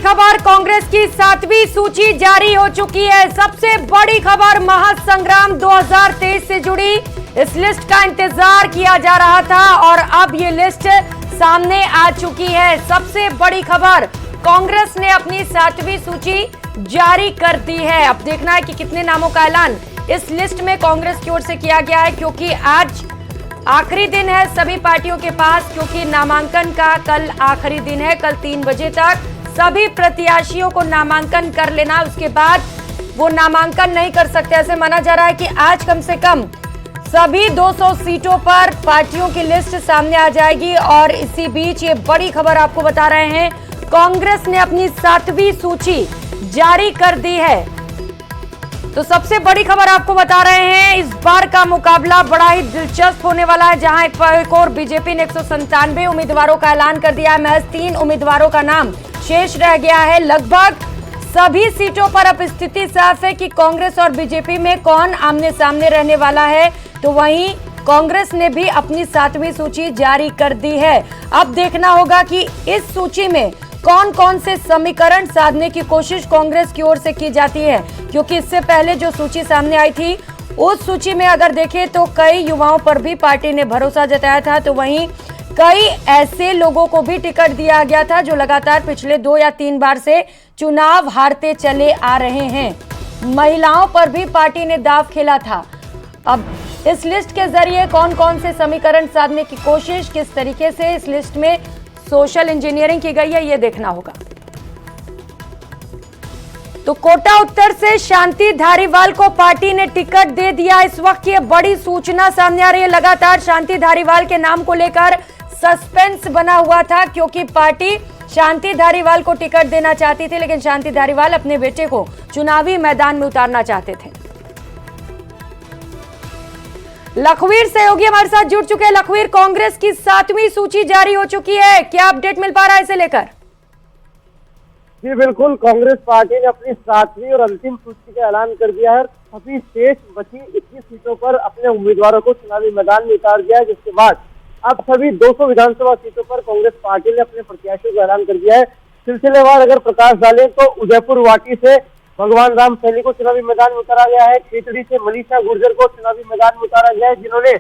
खबर, कांग्रेस की 7वीं सूची जारी हो चुकी है। सबसे बड़ी खबर महासंग्राम 2023 से जुड़ी इस लिस्ट का इंतजार किया जा रहा था और अब ये लिस्ट सामने आ चुकी है। सबसे बड़ी खबर, कांग्रेस ने अपनी 7वीं सूची जारी कर दी है। अब देखना है कि कितने नामों का ऐलान इस लिस्ट में कांग्रेस की ओर से किया गया है, क्योंकि आज आखिरी दिन है सभी पार्टियों के पास, क्योंकि नामांकन का कल आखिरी दिन है। कल 3 बजे तक सभी प्रत्याशियों को नामांकन कर लेना, उसके बाद वो नामांकन नहीं कर सकते। ऐसे माना जा रहा है कि आज कम से कम सभी 200 सीटों पर पार्टियों की लिस्ट सामने आ जाएगी। और इसी बीच ये बड़ी खबर आपको बता रहे हैं, कांग्रेस ने अपनी 7वीं सूची जारी कर दी है। तो सबसे बड़ी खबर आपको बता रहे हैं, इस बार का मुकाबला बड़ा ही दिलचस्प होने वाला है, जहां एक और बीजेपी ने 197 उम्मीदवारों का ऐलान कर दिया है। महज 3 उम्मीदवारों का नाम शेष रह गया है। लगभग सभी सीटों पर अब स्थिति साफ है कि कांग्रेस और बीजेपी में कौन आमने सामने रहने वाला है। तो वहीं कांग्रेस ने भी अपनी 7वीं सूची जारी कर दी है। अब देखना होगा कि इस सूची में कौन कौन से समीकरण साधने की कोशिश कांग्रेस की ओर से की जाती है, क्योंकि इससे पहले जो सूची सामने आई थी उस सूची में अगर देखें तो कई युवाओं पर भी पार्टी ने भरोसा जताया था। तो वहीं कई ऐसे लोगों को भी टिकट दिया गया था जो लगातार पिछले 2 या 3 बार से चुनाव हारते चले आ रहे हैं। महिलाओं पर भी पार्टी ने दांव खेला था। अब इस लिस्ट के जरिए कौन कौन से समीकरण साधने की कोशिश, किस तरीके से इस लिस्ट में सोशल इंजीनियरिंग की गई है, ये देखना होगा। तो कोटा उत्तर से शांति धारीवाल को पार्टी ने टिकट दे दिया। इस वक्त ये बड़ी सूचना सामने आ रही है। लगातार शांति धारीवाल के नाम को लेकर सस्पेंस बना हुआ था, क्योंकि पार्टी शांति धारीवाल को टिकट देना चाहती थी, लेकिन शांति धारीवाल अपने बेटे को चुनावी मैदान में उतारना चाहते थे। लखवीर सहयोगी हमारे साथ जुड़ चुके हैं। लखवीर, कांग्रेस की 7वीं सूची जारी हो चुकी है, क्या अपडेट मिल पा रहा है इसे लेकर? जी बिल्कुल, कांग्रेस पार्टी ने अपनी 7वीं और अंतिम सूची का ऐलान कर दिया है। सभी शेष बची 21 सीटों पर अपने उम्मीदवारों को चुनावी मैदान में उतार दिया है, जिसके बाद अब सभी 200 विधानसभा सीटों पर कांग्रेस पार्टी ने अपने प्रत्याशियों का ऐलान कर दिया है। सिलसिलेवार अगर प्रकाश डालें तो उदयपुर वाटी से भगवान राम सैनी को चुनावी मैदान में उतारा गया है। खेतड़ी से मनीषा गुर्जर को चुनावी मैदान में उतारा गया है, जिन्होंने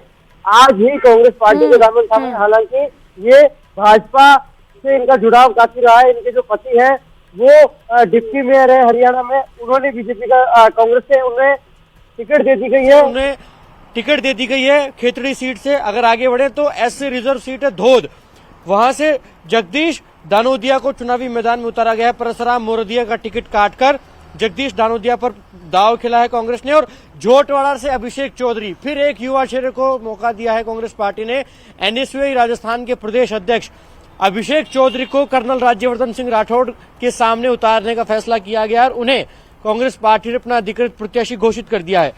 आज ही कांग्रेस पार्टी के दामन थामे। हालांकि ये भाजपा से इनका जुड़ाव काफी रहा है। इनके जो पति हैं वो डिप्टी मेयर है हरियाणा में, उन्होंने बीजेपी का कांग्रेस से उन्हें टिकट दे दी गई है। उन्हें टिकट दे दी गई है खेतड़ी सीट से। अगर आगे बढ़े तो एससी रिजर्व सीट है धोद, वहां से जगदीश दानोदिया को चुनावी मैदान में उतारा गया है। परसराम मोरदिया का टिकट काटकर जगदीश दानोदिया पर दाव खेला है कांग्रेस ने। और झोटवाड़ा से अभिषेक चौधरी, फिर एक युवा चेहरे को मौका दिया है कांग्रेस पार्टी ने। एनएसयूआई राजस्थान के प्रदेश अध्यक्ष अभिषेक चौधरी को कर्नल राज्यवर्धन सिंह राठौड़ के सामने उतारने का फैसला किया गया और उन्हें कांग्रेस पार्टी ने अपना अधिकृत प्रत्याशी घोषित कर दिया है।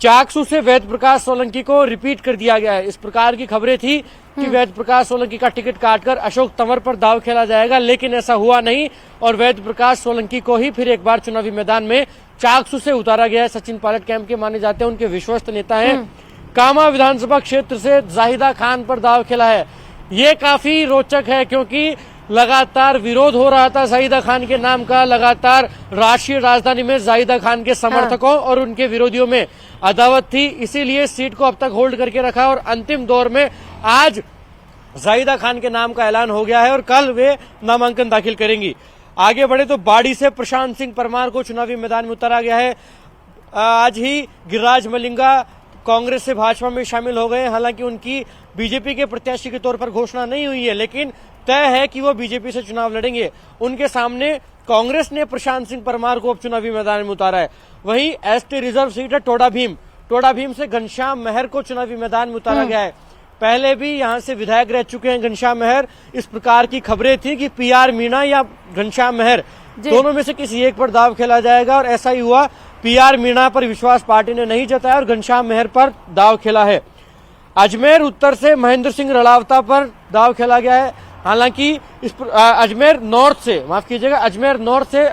चाकसू से वेद प्रकाश सोलंकी को रिपीट कर दिया गया है। इस प्रकार की खबरें थी कि वेद प्रकाश सोलंकी का टिकट काटकर अशोक तंवर पर दाव खेला जाएगा, लेकिन ऐसा हुआ नहीं और वेद प्रकाश सोलंकी को ही फिर एक बार चुनावी मैदान में चाकसू से उतारा गया है। सचिन पायलट कैंप के माने जाते हैं, उनके विश्वस्त नेता हैं। कामा विधानसभा क्षेत्र से जाहिदा खान पर दाव खेला है। ये काफी रोचक है, क्योंकि लगातार विरोध हो रहा था जाहिदा खान के नाम का। लगातार राष्ट्रीय राजधानी में जाहिदा खान के समर्थकों और उनके विरोधियों में अदावत थी, इसीलिए सीट को अब तक होल्ड करके रखा और अंतिम दौर में आज जाहिदा खान के नाम का ऐलान हो गया है और कल वे नामांकन दाखिल करेंगी। आगे बढ़े तो बाड़ी से प्रशांत सिंह परमार को चुनावी मैदान में उतारा गया है। आज ही गिरिराज मलिंगा कांग्रेस से भाजपा में शामिल हो गए। हालांकि उनकी बीजेपी के प्रत्याशी के तौर पर घोषणा नहीं हुई है, लेकिन तय है कि वो बीजेपी से चुनाव लड़ेंगे। उनके सामने कांग्रेस ने प्रशांत सिंह परमार को अब चुनावी मैदान में उतारा है। वहीं एसटी रिजर्व सीट है टोडा भीम से घनश्याम मेहर को चुनावी मैदान में उतारा गया है। पहले भी यहां से विधायक रह चुके हैं घनश्याम मेहर। इस प्रकार की खबरें थी कि पीआर मीणा या घनश्याम मेहर दोनों में से किसी एक पर दाव खेला जाएगा और ऐसा ही हुआ। पीआर मीणा पर विश्वास पार्टी ने नहीं जताया और घनश्याम मेहर पर दाव खेला है। अजमेर उत्तर से महेंद्र सिंह रड़ावता पर दाव खेला गया है। हालांकि अजमेर नॉर्थ से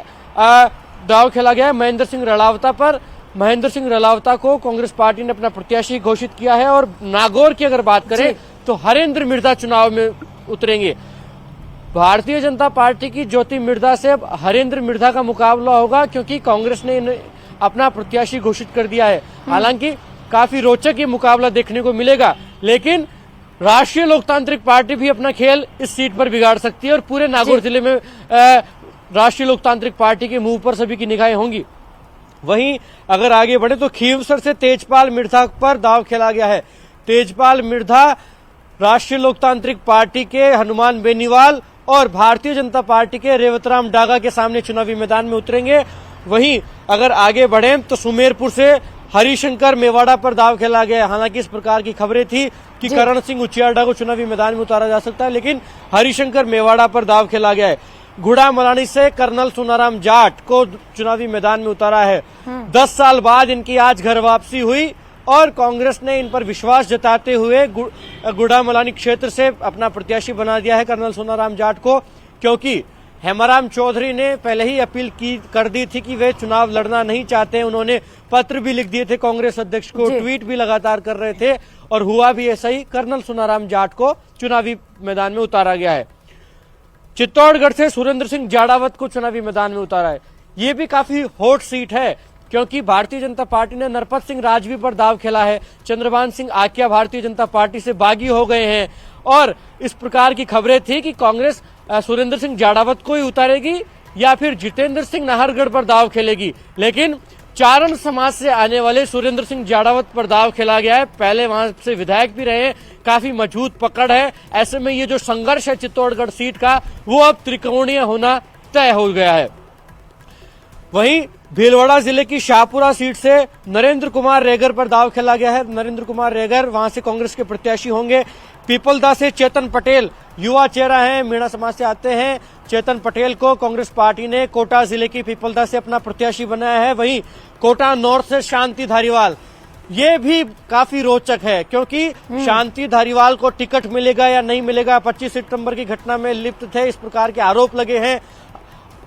दाव खेला गया है महेंद्र सिंह रड़ावता पर। महेंद्र सिंह रड़ावता को कांग्रेस पार्टी ने अपना प्रत्याशी घोषित किया है। और नागौर की अगर बात करें तो हरेंद्र मिर्जा चुनाव में उतरेंगे। भारतीय जनता पार्टी की ज्योति मिर्धा से अब हरेंद्र मिर्धा का मुकाबला होगा, क्योंकि कांग्रेस ने अपना प्रत्याशी घोषित कर दिया है। हालांकि काफी रोचक ये मुकाबला देखने को मिलेगा, लेकिन राष्ट्रीय लोकतांत्रिक पार्टी भी अपना खेल इस सीट पर बिगाड़ सकती है और पूरे नागौर जिले में राष्ट्रीय लोकतांत्रिक पार्टी के मुंह पर सभी की निगाहें होंगी। वहीं अगर आगे बढ़े तो खींवसर से तेजपाल मिर्धा पर दांव खेला गया है। तेजपाल मिर्धा राष्ट्रीय लोकतांत्रिक पार्टी के हनुमान बेनीवाल और भारतीय जनता पार्टी के रेवतराम डागा के सामने चुनावी मैदान में उतरेंगे। वहीं अगर आगे बढ़े तो सुमेरपुर से हरिशंकर मेवाड़ा पर दांव खेला गया है। हालांकि इस प्रकार की खबरें थी कि करण सिंह उचियाडा को चुनावी मैदान में उतारा जा सकता है, लेकिन हरिशंकर मेवाड़ा पर दांव खेला गया है। गुड़ामलानी से कर्नल सोनाराम जाट को चुनावी मैदान में उतारा है। 10 साल बाद इनकी आज घर वापसी हुई और कांग्रेस ने इन पर विश्वास जताते हुए गुड़ामलानी क्षेत्र से अपना प्रत्याशी बना दिया है कर्नल सोनाराम जाट को, क्योंकि हेमाराम चौधरी ने पहले ही अपील कर दी थी कि वे चुनाव लड़ना नहीं चाहते हैं। उन्होंने पत्र भी लिख दिए थे कांग्रेस अध्यक्ष को, ट्वीट भी लगातार कर रहे थे और हुआ भी ऐसा ही। कर्नल सोनाराम जाट को चुनावी मैदान में उतारा गया है। चित्तौड़गढ़ से सुरेंद्र सिंह जाड़ावत को चुनावी मैदान में उतारा है। ये भी काफी हॉट सीट है, क्योंकि भारतीय जनता पार्टी ने नरपत सिंह राजवी पर दाव खेला है। चंद्रभान सिंह आकिया भारतीय जनता पार्टी से बागी हो गए हैं और इस प्रकार की खबरें थी कि कांग्रेस सुरेंद्र सिंह जाड़ावत को ही उतारेगी या फिर जितेंद्र सिंह नाहरगढ़ पर दाव खेलेगी, लेकिन चारण समाज से आने वाले सुरेंद्र सिंह जाड़ावत पर दाव खेला गया है। पहले वहां से विधायक भी रहे, काफी मजबूत पकड़ है। ऐसे में ये जो संघर्ष है चित्तौड़गढ़ सीट का, वो अब त्रिकोणीय होना तय हो गया है। वहीं भीलवाड़ा जिले की शाहपुरा सीट से नरेंद्र कुमार रेगर पर दाव खेला गया है। नरेंद्र कुमार रेगर वहां से कांग्रेस के प्रत्याशी होंगे। पीपलदा से चेतन पटेल युवा चेहरा है, मीणा समाज से आते हैं। चेतन पटेल को कांग्रेस पार्टी ने कोटा जिले की पीपलदा से अपना प्रत्याशी बनाया है। वहीं कोटा नॉर्थ से शांति धारीवाल, ये भी काफी रोचक है, क्योंकि शांति धारीवाल को टिकट मिलेगा या नहीं मिलेगा। 25 सितंबर की घटना में लिप्त थे, इस प्रकार के आरोप लगे हैं।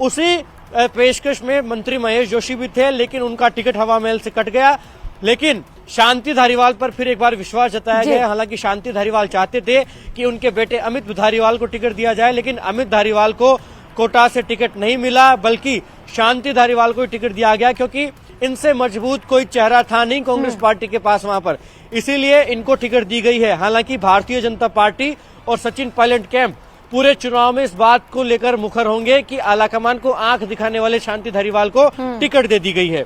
उसी पेशकश में मंत्री महेश जोशी भी थे, लेकिन उनका टिकट हवा महल से कट गया। लेकिन शांति धारीवाल पर फिर एक बार विश्वास जताया गया। हालांकि शांति धारीवाल चाहते थे कि उनके बेटे अमित धारीवाल को टिकट दिया जाए, लेकिन अमित धारीवाल को कोटा से टिकट नहीं मिला, बल्कि शांति धारीवाल को टिकट दिया गया, क्योंकि इनसे मजबूत कोई चेहरा था नहीं कांग्रेस पार्टी के पास वहां पर, इसीलिए इनको टिकट दी गई है। हालांकि भारतीय जनता पार्टी और सचिन पायलट कैंप पूरे चुनाव में इस बात को लेकर मुखर होंगे कि आलाकमान को आंख दिखाने वाले शांति धारीवाल को टिकट दे दी गई है।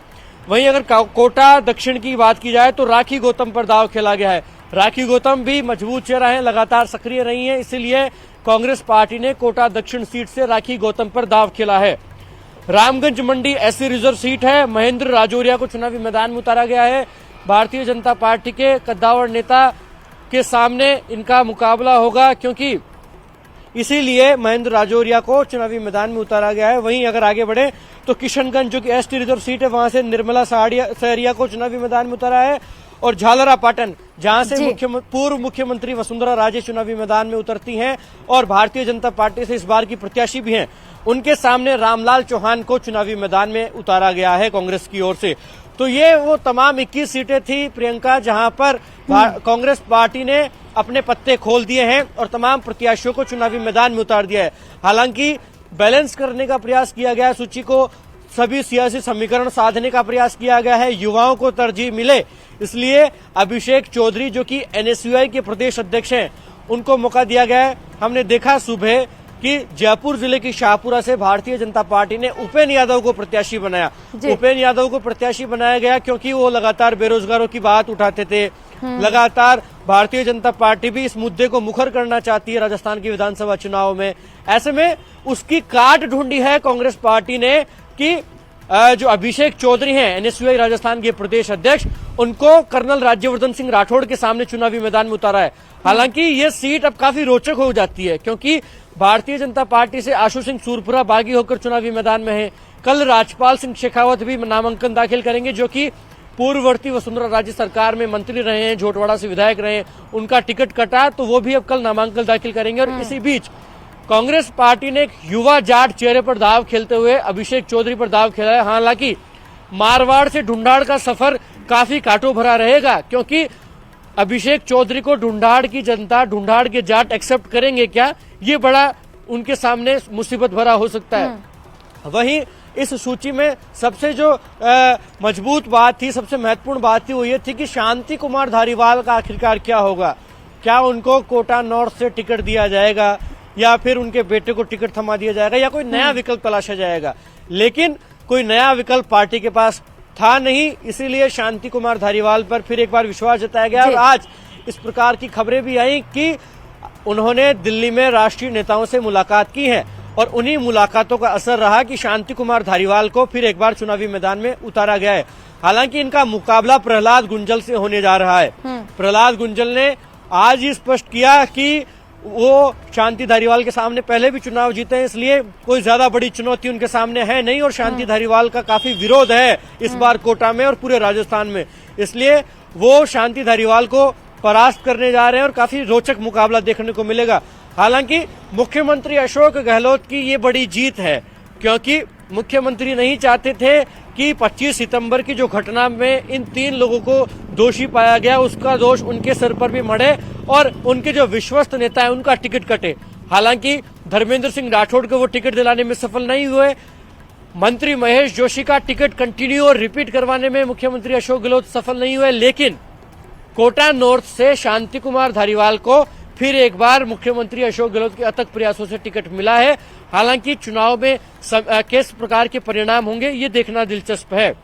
वहीं अगर कोटा दक्षिण की बात की जाए तो राखी गौतम पर दाव खेला गया है। राखी गौतम भी मजबूत चेहरा है, लगातार सक्रिय रही है, इसीलिए कांग्रेस पार्टी ने कोटा दक्षिण सीट से राखी गौतम पर दाव खेला है। रामगंज मंडी एससी रिजर्व सीट है, महेंद्र राजौरिया को चुनावी मैदान में उतारा गया है। भारतीय जनता पार्टी के कद्दावर नेता के सामने इनका मुकाबला होगा, क्योंकि इसीलिए महेंद्र राजौरिया को चुनावी मैदान में उतारा गया है। वहीं अगर आगे बढ़े तो किशनगंज जो कि एसटी रिजर्व सीट है, वहां से निर्मला सहरिया को चुनावी मैदान में उतारा है। और झालरा पाटन, जहां से पूर्व मुख्यमंत्री वसुंधरा राजे चुनावी मैदान में उतरती हैं और भारतीय जनता पार्टी से इस बार की प्रत्याशी भी हैं, उनके सामने रामलाल चौहान को चुनावी मैदान में उतारा गया है कांग्रेस की ओर से। तो ये वो तमाम 21 सीटें थी प्रियंका, जहां पर कांग्रेस पार्टी ने अपने पत्ते खोल दिए हैं और तमाम प्रत्याशियों को चुनावी मैदान में उतार दिया है। हालांकि बैलेंस करने का प्रयास किया गया, सूची को सभी सियासी समीकरण साधने का प्रयास किया गया है, युवाओं को तरजीह मिले, इसलिए अभिषेक चौधरी जो कि एनएसयूआई के प्रदेश अध्यक्ष हैं, उनको मौका दिया गया है। हमने देखा सुबह कि जयपुर जिले की शाहपुरा से भारतीय जनता पार्टी ने उपेन्द्र यादव को प्रत्याशी बनाया। उपेन्द्र यादव को प्रत्याशी बनाया गया क्योंकि वो लगातार बेरोजगारों की बात उठाते थे। लगातार भारतीय जनता पार्टी भी इस मुद्दे को मुखर करना चाहती है राजस्थान की विधानसभा चुनाव में। ऐसे में उसकी काट ढूंढी है कांग्रेस पार्टी ने कि जो अभिषेक चौधरी हैं, एनएसयूआई राजस्थान के प्रदेश अध्यक्ष, उनको कर्नल राज्यवर्धन सिंह राठौड़ के सामने चुनावी मैदान में उतारा है। हालांकि ये सीट अब काफी रोचक हो जाती है, क्योंकि भारतीय जनता पार्टी से आशु सिंह सूरपुरा बागी होकर चुनावी मैदान में है। कल राजपाल सिंह शेखावत भी नामांकन दाखिल करेंगे, जो कि पूर्ववर्ती वसुंधरा राजे सरकार में मंत्री रहे हैं, झोटवाड़ा से विधायक रहे हैं। उनका टिकट कटा तो वो भी अब कल नामांकन दाखिल करेंगे। और इसी बीच कांग्रेस पार्टी ने एक युवा जाट चेहरे पर दाव खेलते हुए अभिषेक चौधरी पर दाव खेला है। हालांकि मारवाड़ से ढूंढाड़ का सफर काफी कांटों भरा रहेगा, क्योंकि अभिषेक चौधरी को ढूंढाड़ की जनता, ढूंढाड़ के जाट एक्सेप्ट करेंगे क्या, ये बड़ा उनके सामने मुसीबत भरा हो सकता है। वहीं इस सूची में सबसे जो मजबूत बात थी, सबसे महत्वपूर्ण बात थी, वो ये थी कि शांति कुमार धारीवाल का आखिरकार क्या होगा। क्या उनको कोटा नॉर्थ से टिकट दिया जाएगा या फिर उनके बेटे को टिकट थमा दिया जाएगा या कोई नया विकल्प तलाशा जाएगा। लेकिन कोई नया विकल्प पार्टी के पास था नहीं, इसीलिए शांति कुमार धारीवाल पर फिर एक बार विश्वास जताया गया। और आज इस प्रकार की खबरें भी आई कि उन्होंने दिल्ली में राष्ट्रीय नेताओं से मुलाकात की है और उन्हीं मुलाकातों का असर रहा कि शांति कुमार धारीवाल को फिर एक बार चुनावी मैदान में उतारा गया है। हालांकि इनका मुकाबला प्रहलाद गुंजल से होने जा रहा है। प्रहलाद गुंजल ने आज ही स्पष्ट किया कि वो शांति धारीवाल के सामने पहले भी चुनाव जीते हैं, इसलिए कोई ज्यादा बड़ी चुनौती उनके सामने है नहीं और शांति धारीवाल का काफी विरोध है इस बार कोटा में और पूरे राजस्थान में, इसलिए वो शांति धारीवाल को परास्त करने जा रहे हैं और काफी रोचक मुकाबला देखने को मिलेगा। हालांकि मुख्यमंत्री अशोक गहलोत की ये बड़ी जीत है, क्योंकि मुख्यमंत्री नहीं चाहते थे कि 25 सितंबर की जो घटना में इन 3 लोगों को दोषी पाया गया उसका दोष उनके सर पर भी मढ़े और उनके जो विश्वस्त नेता है उनका टिकट कटे। हालांकि धर्मेंद्र सिंह राठौड़ को वो टिकट दिलाने में सफल नहीं हुए। मंत्री महेश जोशी का टिकट कंटिन्यू और रिपीट करवाने में मुख्यमंत्री अशोक गहलोत सफल नहीं हुए। लेकिन कोटा नॉर्थ से शांति कुमार धारीवाल को फिर एक बार मुख्यमंत्री अशोक गहलोत के अथक प्रयासों से टिकट मिला है। हालांकि चुनाव में किस प्रकार के परिणाम होंगे ये देखना दिलचस्प है।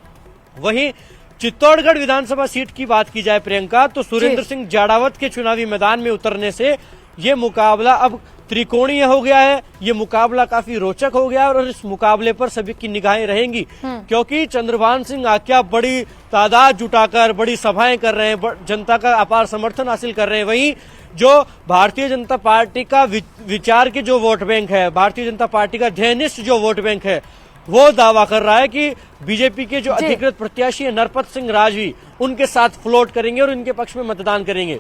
वहीं चित्तौड़गढ़ विधानसभा सीट की बात की जाए प्रियंका, तो सुरेंद्र सिंह जाड़ावत के चुनावी मैदान में उतरने से ये मुकाबला अब त्रिकोणीय हो गया है। ये मुकाबला काफी रोचक हो गया और इस मुकाबले पर सभी की निगाहें रहेंगी, क्योंकि चंद्रभान सिंह आक्या बड़ी तादाद जुटाकर बड़ी सभाएं कर रहे हैं, जनता का अपार समर्थन हासिल कर रहे हैं। वहीं जो भारतीय जनता पार्टी का विचार के जो वोट बैंक है, भारतीय जनता पार्टी का ध्येयनिष्ठ जो वोट बैंक है, वो दावा कर रहा है कि बीजेपी के जो अधिकृत प्रत्याशी है नरपत सिंह राजवी उनके साथ फ्लोट करेंगे और इनके पक्ष में मतदान करेंगे।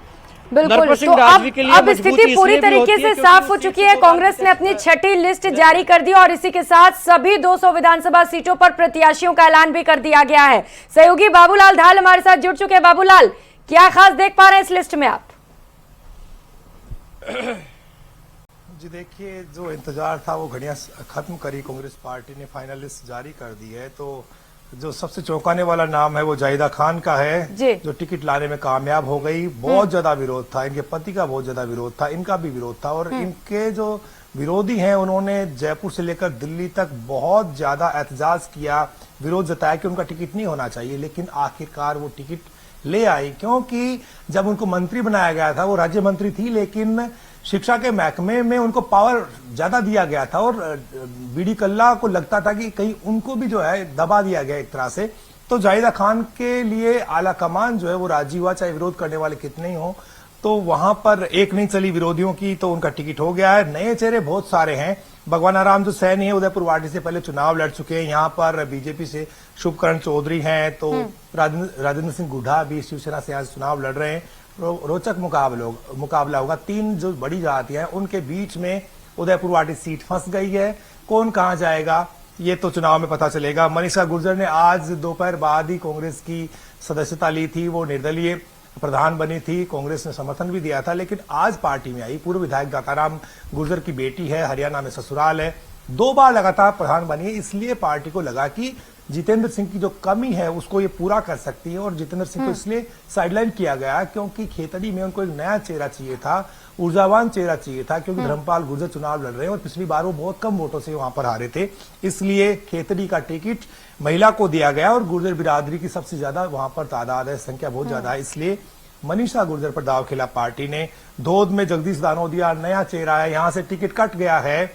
बिल्कुल, तो अब स्थिति पूरी तरीके से साफ हो चुकी है। कांग्रेस ने अपनी 6ठी लिस्ट जारी कर दी और इसी के साथ सभी 200 विधानसभा सीटों पर प्रत्याशियों का ऐलान भी कर दिया गया है। सहयोगी बाबूलाल धाल हमारे साथ जुड़ चुके हैं। बाबूलाल, क्या खास देख पा रहे हैं इस लिस्ट में आप? जी देखिए, जो इंतजार था वो घड़ियां खत्म करी, कांग्रेस पार्टी ने फाइनल लिस्ट जारी कर दी है। तो जो सबसे चौंकाने वाला नाम है वो जाहिदा खान का है, जो टिकट लाने में कामयाब हो गई। बहुत ज्यादा विरोध था, इनके पति का बहुत ज्यादा विरोध था, इनका भी विरोध था और इनके जो विरोधी हैं उन्होंने जयपुर से लेकर दिल्ली तक बहुत ज्यादा एहतजाज किया, विरोध जताया कि उनका टिकट नहीं होना चाहिए। लेकिन आखिरकार वो टिकट ले आई, क्योंकि जब उनको मंत्री बनाया गया था, वो राज्य मंत्री थी, लेकिन शिक्षा के महकमे में उनको पावर ज्यादा दिया गया था और बीडी कल्ला को लगता था कि कहीं उनको भी जो है दबा दिया गया एक तरह से। तो जाहिदा खान के लिए आला कमान जो है वो राजी हुआ, चाहे विरोध करने वाले कितने ही हो। तो वहां पर एक नहीं चली विरोधियों की, तो उनका टिकट हो गया है। नए चेहरे बहुत सारे हैं। भगवान आराम जो सैनी है उदयपुर वार्डी से पहले चुनाव लड़ चुके हैं, यहाँ पर बीजेपी से शुभकरण चौधरी हैं, तो राजेंद्र सिंह गुढ़ा भी शिवसेना से आज चुनाव लड़ रहे हैं। रोचक मुकाबला होगा। 3 जो बड़ी जातियां हैं उनके बीच में उदयपुर वार्डी सीट फंस गई है। कौन कहां जाएगा ये तो चुनाव में पता चलेगा। मनीषा गुर्जर ने आज दोपहर बाद ही कांग्रेस की सदस्यता ली थी, वो निर्दलीय प्रधान बनी थी, कांग्रेस ने समर्थन भी दिया था, लेकिन आज पार्टी में आई। पूर्व विधायक दाताराम गुर्जर की बेटी है, हरियाणा में ससुराल है, 2 बार लगातार प्रधान बनी है, इसलिए पार्टी को लगा कि जितेंद्र सिंह की जो कमी है उसको ये पूरा कर सकती है। और जितेंद्र सिंह को इसलिए साइडलाइन किया गया क्योंकि खेतड़ी में उनको एक नया चेहरा चाहिए था, ऊर्जावान चेहरा चाहिए था, क्योंकि धर्मपाल गुर्जर चुनाव लड़ रहे हैं और पिछली बार वो बहुत कम वोटों से वहां पर हारे थे। इसलिए खेतड़ी का टिकट महिला को दिया गया और गुर्जर बिरादरी की सबसे ज्यादा वहां पर तादाद है, संख्या बहुत ज्यादा है, इसलिए मनीषा गुर्जर पर दाव खेला पार्टी ने। धोद में जगदीश दानोदिया नया चेहरा है, यहां से टिकट कट गया है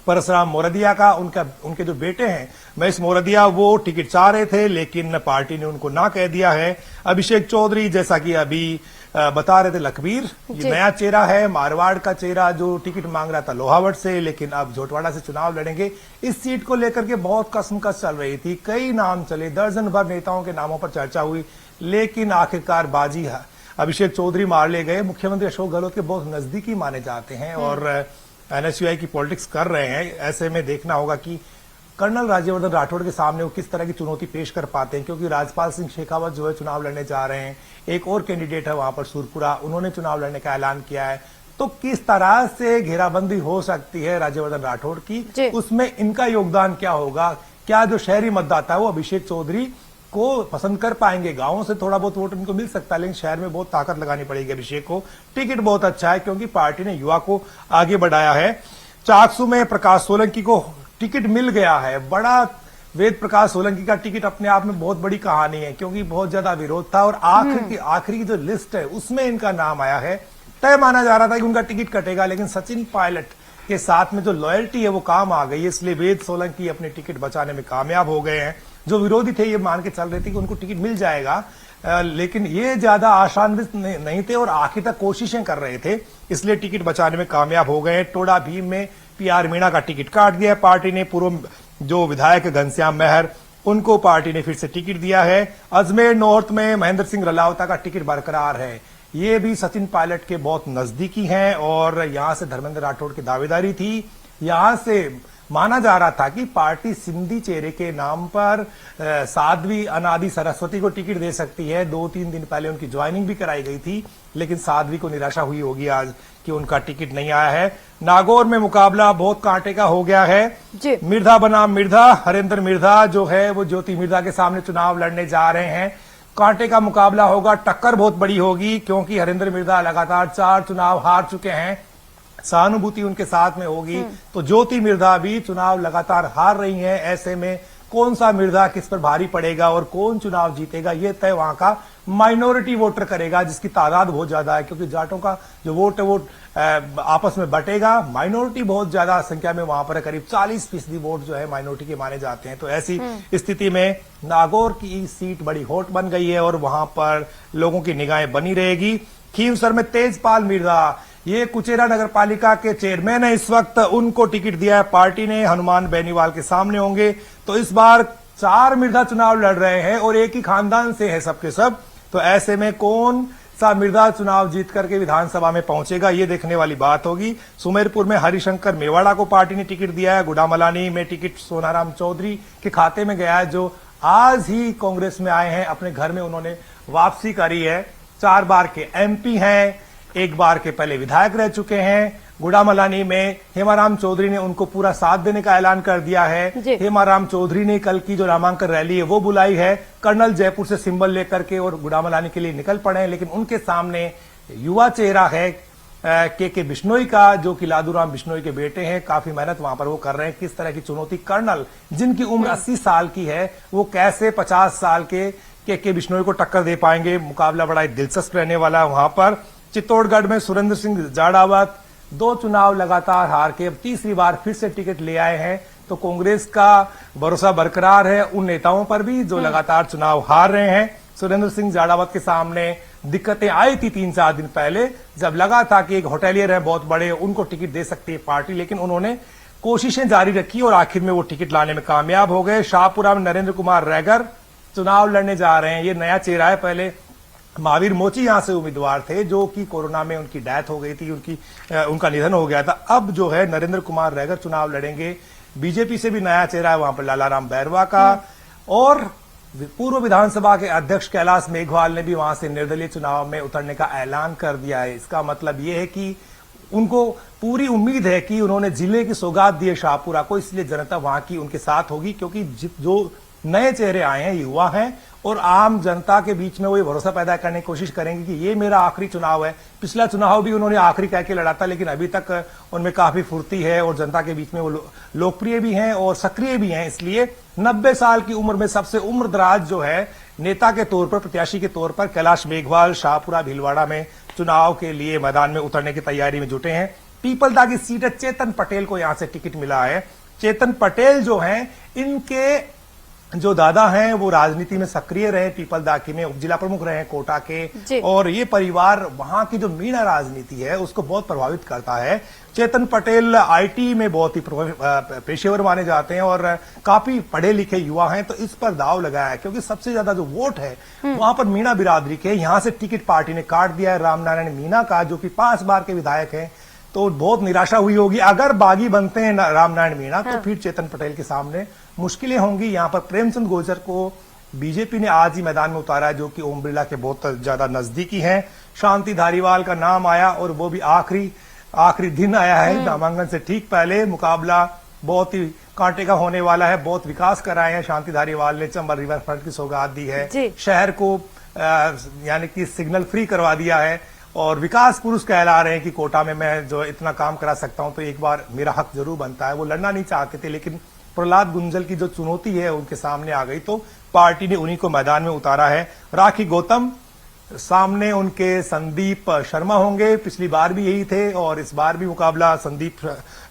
परसराम मोरदिया का। उनके जो बेटे हैं महेश मोरदिया, वो टिकट चाह रहे थे लेकिन पार्टी ने उनको ना कह दिया है। अभिषेक चौधरी, जैसा कि अभी बता रहे थे लखबीर, ये नया चेहरा है, मारवाड़ का चेहरा जो टिकट मांग रहा था लोहावट से, लेकिन अब झोटवाड़ा से चुनाव लड़ेंगे। इस सीट को लेकर के बहुत कसमकस चल रही थी, कई नाम चले, दर्जन भर नेताओं के नामों पर चर्चा हुई, लेकिन आखिरकार बाजी अभिषेक चौधरी मार ले गए। मुख्यमंत्री अशोक गहलोत के बहुत नजदीकी माने जाते हैं और एनएसयूआई की पॉलिटिक्स कर रहे हैं। ऐसे में देखना होगा कि कर्नल राज्यवर्धन राठौड़ के सामने वो किस तरह की चुनौती पेश कर पाते हैं, क्योंकि राजपाल सिंह शेखावत जो है चुनाव लड़ने जा रहे हैं। एक और कैंडिडेट है वहां पर सुरपुरा, उन्होंने चुनाव लड़ने का ऐलान किया है। तो किस तरह से घेराबंदी हो सकती है राज्यवर्धन राठौड़ की, उसमें इनका योगदान क्या होगा? क्या जो शहरी मतदाता है वो अभिषेक चौधरी को पसंद कर पाएंगे? गांवों से थोड़ा बहुत वोट इनको मिल सकता है, लेकिन शहर में बहुत ताकत लगानी पड़ेगी अभिषेक को। टिकट बहुत अच्छा है क्योंकि पार्टी ने युवा को आगे बढ़ाया है। चाकसू में प्रकाश सोलंकी को टिकट मिल गया है। बड़ा वेद प्रकाश सोलंकी का टिकट अपने आप में बहुत बड़ी कहानी है क्योंकि बहुत ज्यादा विरोध था और आखिरी की जो लिस्ट है उसमें इनका नाम आया है। तय माना जा रहा था कि उनका टिकट कटेगा, लेकिन सचिन पायलट के साथ में जो लॉयल्टी है वो काम आ गई है, इसलिए वेद सोलंकी अपने टिकट बचाने में कामयाब हो गए हैं। जो विरोधी थे ये मान के चल रहे थे कि उनको टिकट मिल जाएगा, लेकिन ये ज्यादा आशान्वित नहीं थे और आखिर तक कोशिशें कर रहे थे, इसलिए टिकट बचाने में कामयाब हो गए। टोडा भीम में पीआर मीणा का टिकट काट दिया है पार्टी ने। पूर्व जो विधायक घनश्याम मेहर उनको पार्टी ने फिर से टिकट दिया है। अजमेर नॉर्थ में महेंद्र सिंह रलावता का टिकट बरकरार है। ये भी सचिन पायलट के बहुत नजदीकी हैं और यहां से धर्मेंद्र राठौड़ की दावेदारी थी। यहां से माना जा रहा था कि पार्टी सिंधी चेहरे के नाम पर साध्वी अनादि सरस्वती को टिकट दे सकती है। 2-3 दिन पहले उनकी ज्वाइनिंग भी कराई गई थी, लेकिन साध्वी को निराशा हुई होगी आज कि उनका टिकट नहीं आया है। नागौर में मुकाबला बहुत कांटे का हो गया है। मिर्धा बनाम मिर्धा, हरेंद्र मिर्धा जो है वो ज्योति मिर्धा के सामने चुनाव लड़ने जा रहे हैं। कांटे का मुकाबला होगा, टक्कर बहुत बड़ी होगी क्योंकि हरेंद्र मिर्धा लगातार 4 चुनाव हार चुके हैं। सहानुभूति उनके साथ में होगी, तो ज्योति मिर्धा भी चुनाव लगातार हार रही हैं। ऐसे में कौन सा मिर्धा किस पर भारी पड़ेगा और कौन चुनाव जीतेगा ये तय वहां का माइनॉरिटी वोटर करेगा, जिसकी तादाद बहुत ज्यादा है क्योंकि जाटों का जो वोट है वो आपस में बटेगा। माइनॉरिटी बहुत ज्यादा संख्या में वहां पर है, करीब 40% वोट जो है माइनॉरिटी के माने जाते हैं। तो ऐसी स्थिति में नागौर की सीट बड़ी हॉट बन गई है और वहां पर लोगों की निगाहें बनी रहेगी। खींवसर में तेजपाल मिर्धा, ये कुचेरा नगर पालिका के चेयरमैन है इस वक्त, उनको टिकट दिया है पार्टी ने। हनुमान बेनीवाल के सामने होंगे। तो इस बार 4 मिर्धा चुनाव लड़ रहे हैं और एक ही खानदान से है सबके सब। तो ऐसे में कौन सा मिर्धा चुनाव जीत करके विधानसभा में पहुंचेगा ये देखने वाली बात होगी। सुमेरपुर में हरिशंकर मेवाड़ा को पार्टी ने टिकट दिया है। गुडामलानी में टिकट सोनाराम चौधरी के खाते में गया है, जो आज ही कांग्रेस में आए हैं। अपने घर में उन्होंने वापसी करी है। 4 बार के एमपी हैं, 1 बार के पहले विधायक रह चुके हैं। गुडामलानी में हेमाराम चौधरी ने उनको पूरा साथ देने का ऐलान कर दिया है। हेमाराम चौधरी ने कल की जो नामांकन रैली है वो बुलाई है। कर्नल जयपुर से सिंबल लेकर के और गुडामलानी के लिए निकल पड़े हैं, लेकिन उनके सामने युवा चेहरा है के बिश्नोई का, जो कि लादूराम बिश्नोई के बेटे हैं। काफी मेहनत वहां पर वो कर रहे हैं। किस तरह की चुनौती कर्नल जिनकी उम्र 80 साल की है वो कैसे 50 साल के बिश्नोई को टक्कर दे पाएंगे। मुकाबला बड़ा दिलचस्प रहने वाला है वहां पर। चित्तौड़गढ़ में सुरेंद्र सिंह जाड़ावत 2 चुनाव लगातार हार के अब तीसरी बार फिर से टिकट ले आए हैं। तो कांग्रेस का भरोसा बरकरार है उन नेताओं पर भी जो लगातार चुनाव हार रहे हैं। सुरेंद्र सिंह जाड़ावत के सामने दिक्कतें आई थी 3-4 दिन पहले, जब लगा था कि एक होटेलियर है बहुत बड़े, उनको टिकट दे सकती है पार्टी, लेकिन उन्होंने कोशिशें जारी रखी और आखिर में वो टिकट लाने में कामयाब हो गए। शाहपुरा में नरेंद्र कुमार रैगर चुनाव लड़ने जा रहे हैं। ये नया चेहरा है। पहले महावीर मोची यहां से उम्मीदवार थे, जो कि कोरोना में उनकी डेथ हो गई थी, उनका निधन हो गया था। अब जो है नरेंद्र कुमार रैगर चुनाव लड़ेंगे। बीजेपी से भी नया चेहरा है वहां पर लालाराम बैरवा का, और पूर्व विधानसभा के अध्यक्ष कैलाश मेघवाल ने भी वहां से निर्दलीय चुनाव में उतरने का ऐलान कर दिया है। इसका मतलब यह है कि उनको पूरी उम्मीद है कि उन्होंने जिले की सौगात दी है शाहपुरा को, इसलिए जनता वहां की उनके साथ होगी, क्योंकि जो नए चेहरे आए हैं युवा हैं और आम जनता के बीच में वो ये भरोसा पैदा करने की कोशिश करेंगे कि ये मेरा आखिरी चुनाव है। पिछला चुनाव भी उन्होंने आखिरी कह के लड़ा था, लेकिन अभी तक उनमें काफी फुर्ती है और जनता के बीच में वो लोकप्रिय भी हैं और सक्रिय भी हैं। इसलिए 90 साल की उम्र में सबसे उम्रदराज जो है नेता के तौर पर, प्रत्याशी के तौर पर कैलाश मेघवाल शाहपुरा भीलवाड़ा में चुनाव के लिए मैदान में उतरने की तैयारी में जुटे हैं। पीपलदा की सीट है, चेतन पटेल को यहां से टिकट मिला है। चेतन पटेल जो हैं, इनके जो दादा हैं वो राजनीति में सक्रिय रहे, पीपलदा की में उप जिला प्रमुख रहे कोटा के, और ये परिवार वहां की जो मीणा राजनीति है उसको बहुत प्रभावित करता है। चेतन पटेल आईटी में बहुत ही पेशेवर माने जाते हैं और काफी पढ़े लिखे युवा हैं, तो इस पर दाव लगाया है क्योंकि सबसे ज्यादा जो वोट है वहां पर मीणा बिरादरी के। यहां से टिकट पार्टी ने काट दिया है रामनारायण मीणा का, जो कि 5 बार के विधायक हैं। तो बहुत निराशा हुई होगी। अगर बागी बनते हैं रामनारायण मीणा तो फिर चेतन पटेल के सामने मुश्किलें होंगी। यहां पर प्रेमचंद गुर्जर को बीजेपी ने आज ही मैदान में उतारा है, जो कि ओम बिरला के बहुत ज्यादा नजदीकी हैं। शांति धारीवाल का नाम आया और वो भी आखिरी आखिरी दिन आया है। नामांकन से ठीक पहले मुकाबला बहुत ही कांटे का होने वाला है। बहुत विकास कराए हैं शांति धारीवाल ने, चंबल रिवर फ्रंट की सौगात दी है, शहर को यानी कि सिग्नल फ्री करवा दिया है और विकास पुरुष कहला रहे हैं कि कोटा में मैं जो इतना काम करा सकता हूं तो एक बार मेरा हक जरूर बनता है। वो लड़ना नहीं चाहते थे, लेकिन प्रहलाद गुंजल की जो चुनौती है उनके सामने आ गई तो पार्टी ने उन्हीं को मैदान में उतारा है। राखी गौतम सामने उनके संदीप शर्मा होंगे, पिछली बार भी यही थे और इस बार भी मुकाबला संदीप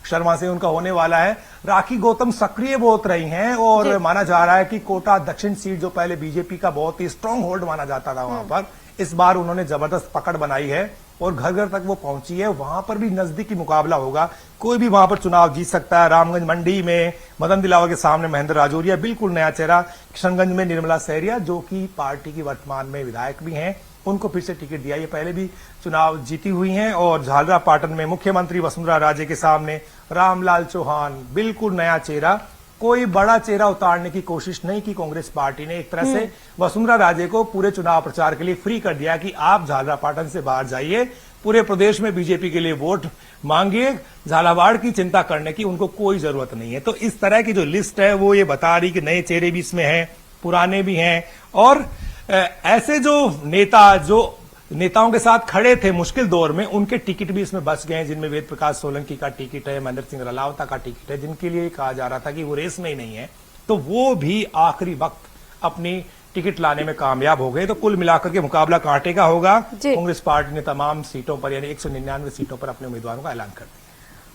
शर्मा से उनका होने वाला है। राखी गौतम सक्रिय बहुत रही हैं और माना जा रहा है कि कोटा दक्षिण सीट जो पहले बीजेपी का बहुत ही स्ट्रांग होल्ड माना जाता था वहां पर, इस बार उन्होंने जबरदस्त पकड़ बनाई है और घर घर तक वो पहुंची है। वहां पर भी नजदीकी मुकाबला होगा, कोई भी वहां पर चुनाव जीत सकता है। रामगंज मंडी में मदन दिलावर के सामने महेंद्र राजौरिया बिल्कुल नया चेहरा, किशनगंज में निर्मला सहरिया जो कि पार्टी की वर्तमान में विधायक भी हैं, उनको फिर से टिकट दिया। ये पहले भी चुनाव जीती हुई हैं। और झालरा पाटन में मुख्यमंत्री वसुंधरा राजे के सामने रामलाल चौहान बिल्कुल नया चेहरा, कोई बड़ा चेहरा उतारने की कोशिश नहीं की कांग्रेस पार्टी ने। एक तरह से वसुंधरा राजे को पूरे चुनाव प्रचार के लिए फ्री कर दिया कि आप झालरा पाटन से बाहर जाइए, पूरे प्रदेश में बीजेपी के लिए वोट मांगिए, झालावाड़ की चिंता करने की उनको कोई जरूरत नहीं है। तो इस तरह की जो लिस्ट है वो ये बता रही कि नए चेहरे भी इसमें हैं, पुराने भी हैं और ऐसे जो नेताओं के साथ खड़े थे मुश्किल दौर में, उनके टिकट भी इसमें बच गए हैं, जिनमें वेद प्रकाश सोलंकी का टिकट है, महेंद्र सिंह रलावता का टिकट है, जिनके लिए कहा जा रहा था कि वो रेस में ही नहीं है, तो वो भी आखिरी वक्त अपनी टिकट लाने में कामयाब हो गए। तो कुल मिलाकर के मुकाबला कांटे का होगा। कांग्रेस पार्टी ने तमाम सीटों पर यानी 199 सीटों पर अपने उम्मीदवारों का ऐलान कर दिया।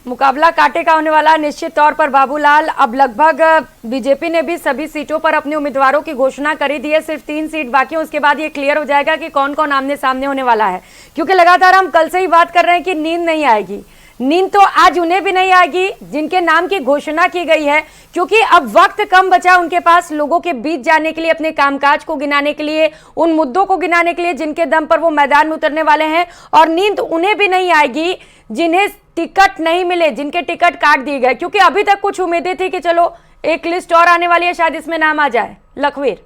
मुकाबला कांटे का होने वाला निश्चित तौर पर बाबूलाल। अब लगभग बीजेपी ने भी सभी सीटों पर अपने उम्मीदवारों की घोषणा कर ही दी है, सिर्फ 3 सीट बाकी है। उसके बाद ये क्लियर हो जाएगा कि कौन कौन आमने सामने होने वाला है, क्योंकि लगातार हम कल से ही बात कर रहे हैं कि नींद नहीं आएगी। नींद तो आज उन्हें भी नहीं आएगी जिनके नाम की घोषणा की गई है, क्योंकि अब वक्त कम बचा उनके पास लोगों के बीच जाने के लिए, अपने कामकाज को गिनाने के लिए, उन मुद्दों को गिनाने के लिए जिनके दम पर वो मैदान में उतरने वाले हैं। और नींद उन्हें भी नहीं आएगी जिन्हें टिकट नहीं मिले, जिनके टिकट काट दिए गए, क्योंकि अभी तक कुछ उम्मीदें थी कि चलो एक लिस्ट और आने वाली है, शायद इसमें नाम आ जाए। लखवीर,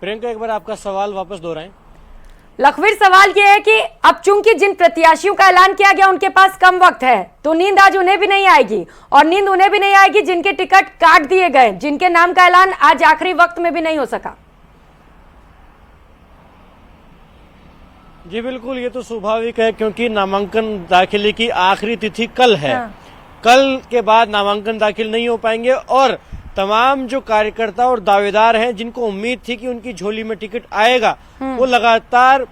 प्रियंका एक बार आपका सवाल वापस दोहराएं। लखवीर, सवाल यह है कि अब चूंकि जिन प्रत्याशियों का ऐलान किया गया उनके पास कम वक्त है, तो नींद आज उन्हें भी नहीं आएगी, और नींद उन्हें भी नहीं आएगी जिनके टिकट काट दिए गए, जिनके नाम का ऐलान आज आखिरी वक्त में भी नहीं हो सका। जी बिल्कुल, ये तो स्वाभाविक है क्योंकि नामांकन दाखिले की आखिरी तिथि कल है। कल के बाद नामांकन दाखिल नहीं हो पाएंगे और तमाम जो कार्यकर्ता और दावेदार हैं जिनको उम्मीद थी कि उनकी झोली में टिकट आएगा, वो लगातार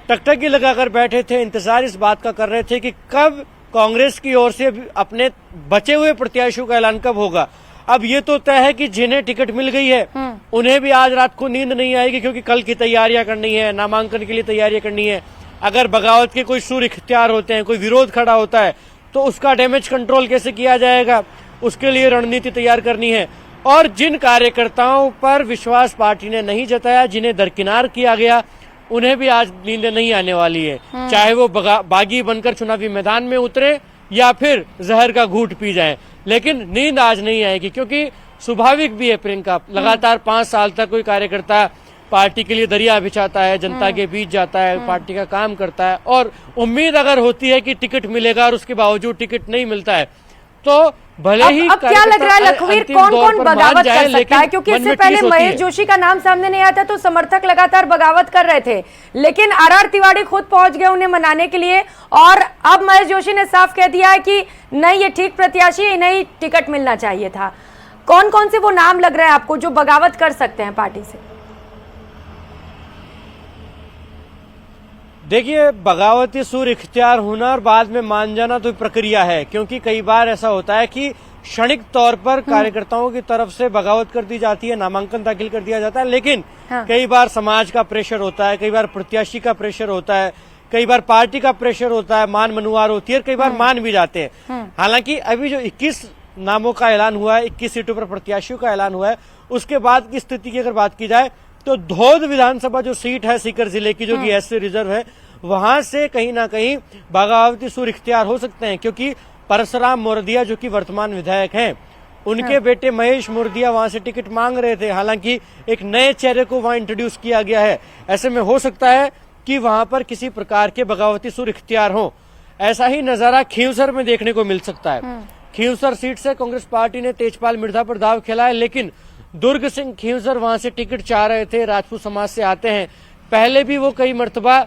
टकटकी लगाकर बैठे थे, इंतजार इस बात का कर रहे थे कि कब कांग्रेस की ओर से अपने बचे हुए प्रत्याशियों का ऐलान कब होगा। अब ये तो तय है कि जिन्हें टिकट मिल गई है उन्हें भी आज रात को नींद नहीं आएगी, क्योंकि कल की तैयारियां करनी है, नामांकन के लिए तैयारियां करनी है। अगर बगावत के कोई सुर इख्तियार होते हैं, कोई विरोध खड़ा होता है, तो उसका डैमेज कंट्रोल कैसे किया जाएगा, उसके लिए रणनीति तैयार करनी है। और जिन कार्यकर्ताओं पर विश्वास पार्टी ने नहीं जताया, जिन्हें दरकिनार किया गया, उन्हें भी आज नींद नहीं आने वाली है, चाहे वो बागी बनकर चुनावी मैदान में उतरे या फिर जहर का घूंट पी जाए, लेकिन नींद आज नहीं आएगी। क्योंकि स्वाभाविक भी है प्रियंका, लगातार 5 साल तक कोई कार्यकर्ता पार्टी के लिए दरिया बिछाता है, जनता के बीच जाता है, पार्टी का काम करता है, और उम्मीद अगर होती है कि टिकट मिलेगा और उसके बावजूद टिकट नहीं मिलता है, तो भले ही अब क्या लग रहा है लखवीर, कौन कौन बगावत कर सकता है? क्योंकि इससे पहले महेश जोशी का नाम सामने नहीं आया था तो समर्थक लगातार बगावत कर रहे थे, लेकिन आर तिवारी खुद पहुंच गए उन्हें मनाने के लिए, और अब महेश जोशी ने साफ कह दिया है कि नहीं, ये ठीक प्रत्याशी है, इन्हें टिकट मिलना चाहिए था। कौन कौन से वो नाम लग रहे हैं आपको जो बगावत कर सकते हैं पार्टी से? देखिए, बगावती सुर इख्तियार होना और बाद में मान जाना तो प्रक्रिया है, क्योंकि कई बार ऐसा होता है कि क्षणिक तौर पर कार्यकर्ताओं की तरफ से बगावत कर दी जाती है, नामांकन दाखिल कर दिया जाता है, लेकिन कई बार समाज का प्रेशर होता है, कई बार प्रत्याशी का प्रेशर होता है, कई बार पार्टी का प्रेशर होता है, मान मनुवार होती है, कई बार मान भी जाते हैं। हालांकि अभी जो 21 नामों का ऐलान हुआ है, 21 सीटों पर प्रत्याशियों का ऐलान हुआ है, उसके बाद की स्थिति की अगर बात की जाए तो धौद विधानसभा जो सीट है सीकर जिले की, जो कि एससी रिजर्व है, वहां से कहीं ना कहीं बगावती सुर इख्तियार हो सकते हैं, क्योंकि परसराम मोरदिया जो कि वर्तमान विधायक हैं, उनके बेटे महेश मोरदिया वहां से टिकट मांग रहे थे। हालांकि एक नए चेहरे को वहां इंट्रोड्यूस किया गया है, ऐसे में हो सकता है कि वहां पर किसी प्रकार के बगावती सुर इख्तियार हो। ऐसा ही नजारा खींवसर में देखने को मिल सकता है। खींवसर सीट से कांग्रेस पार्टी ने तेजपाल मिर्धा पर दाव खेला है, लेकिन दुर्ग सिंह खींवसर वहां से टिकट चाह रहे थे, राजपूत समाज से आते हैं, पहले भी वो कई मर्तबा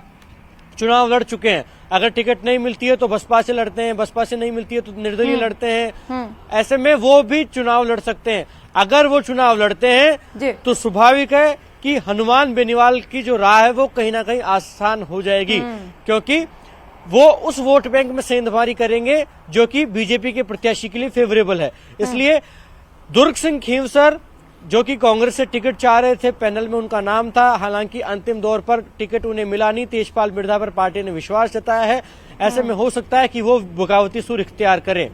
चुनाव लड़ चुके हैं। अगर टिकट नहीं मिलती है तो बसपा से लड़ते हैं, बसपा से नहीं मिलती है तो निर्दलीय लड़ते हैं। ऐसे में वो भी चुनाव लड़ सकते हैं। अगर वो चुनाव लड़ते हैं तो स्वाभाविक है कि हनुमान बेनीवाल की जो राह है वो कहीं ना कहीं आसान हो जाएगी, क्योंकि वो उस वोट बैंक में सेंधमारी करेंगे जो कि बीजेपी के प्रत्याशी के लिए फेवरेबल है। इसलिए दुर्ग सिंह खींवसर जो कि कांग्रेस से टिकट चाह रहे थे, पैनल में उनका नाम था, हालांकि अंतिम दौर पर टिकट उन्हें मिला नहीं। तेजपाल मिर्धा पर पार्टी ने विश्वास जताया है। ऐसे में हो सकता है कि वो बगावती सुर इख्तियार करें।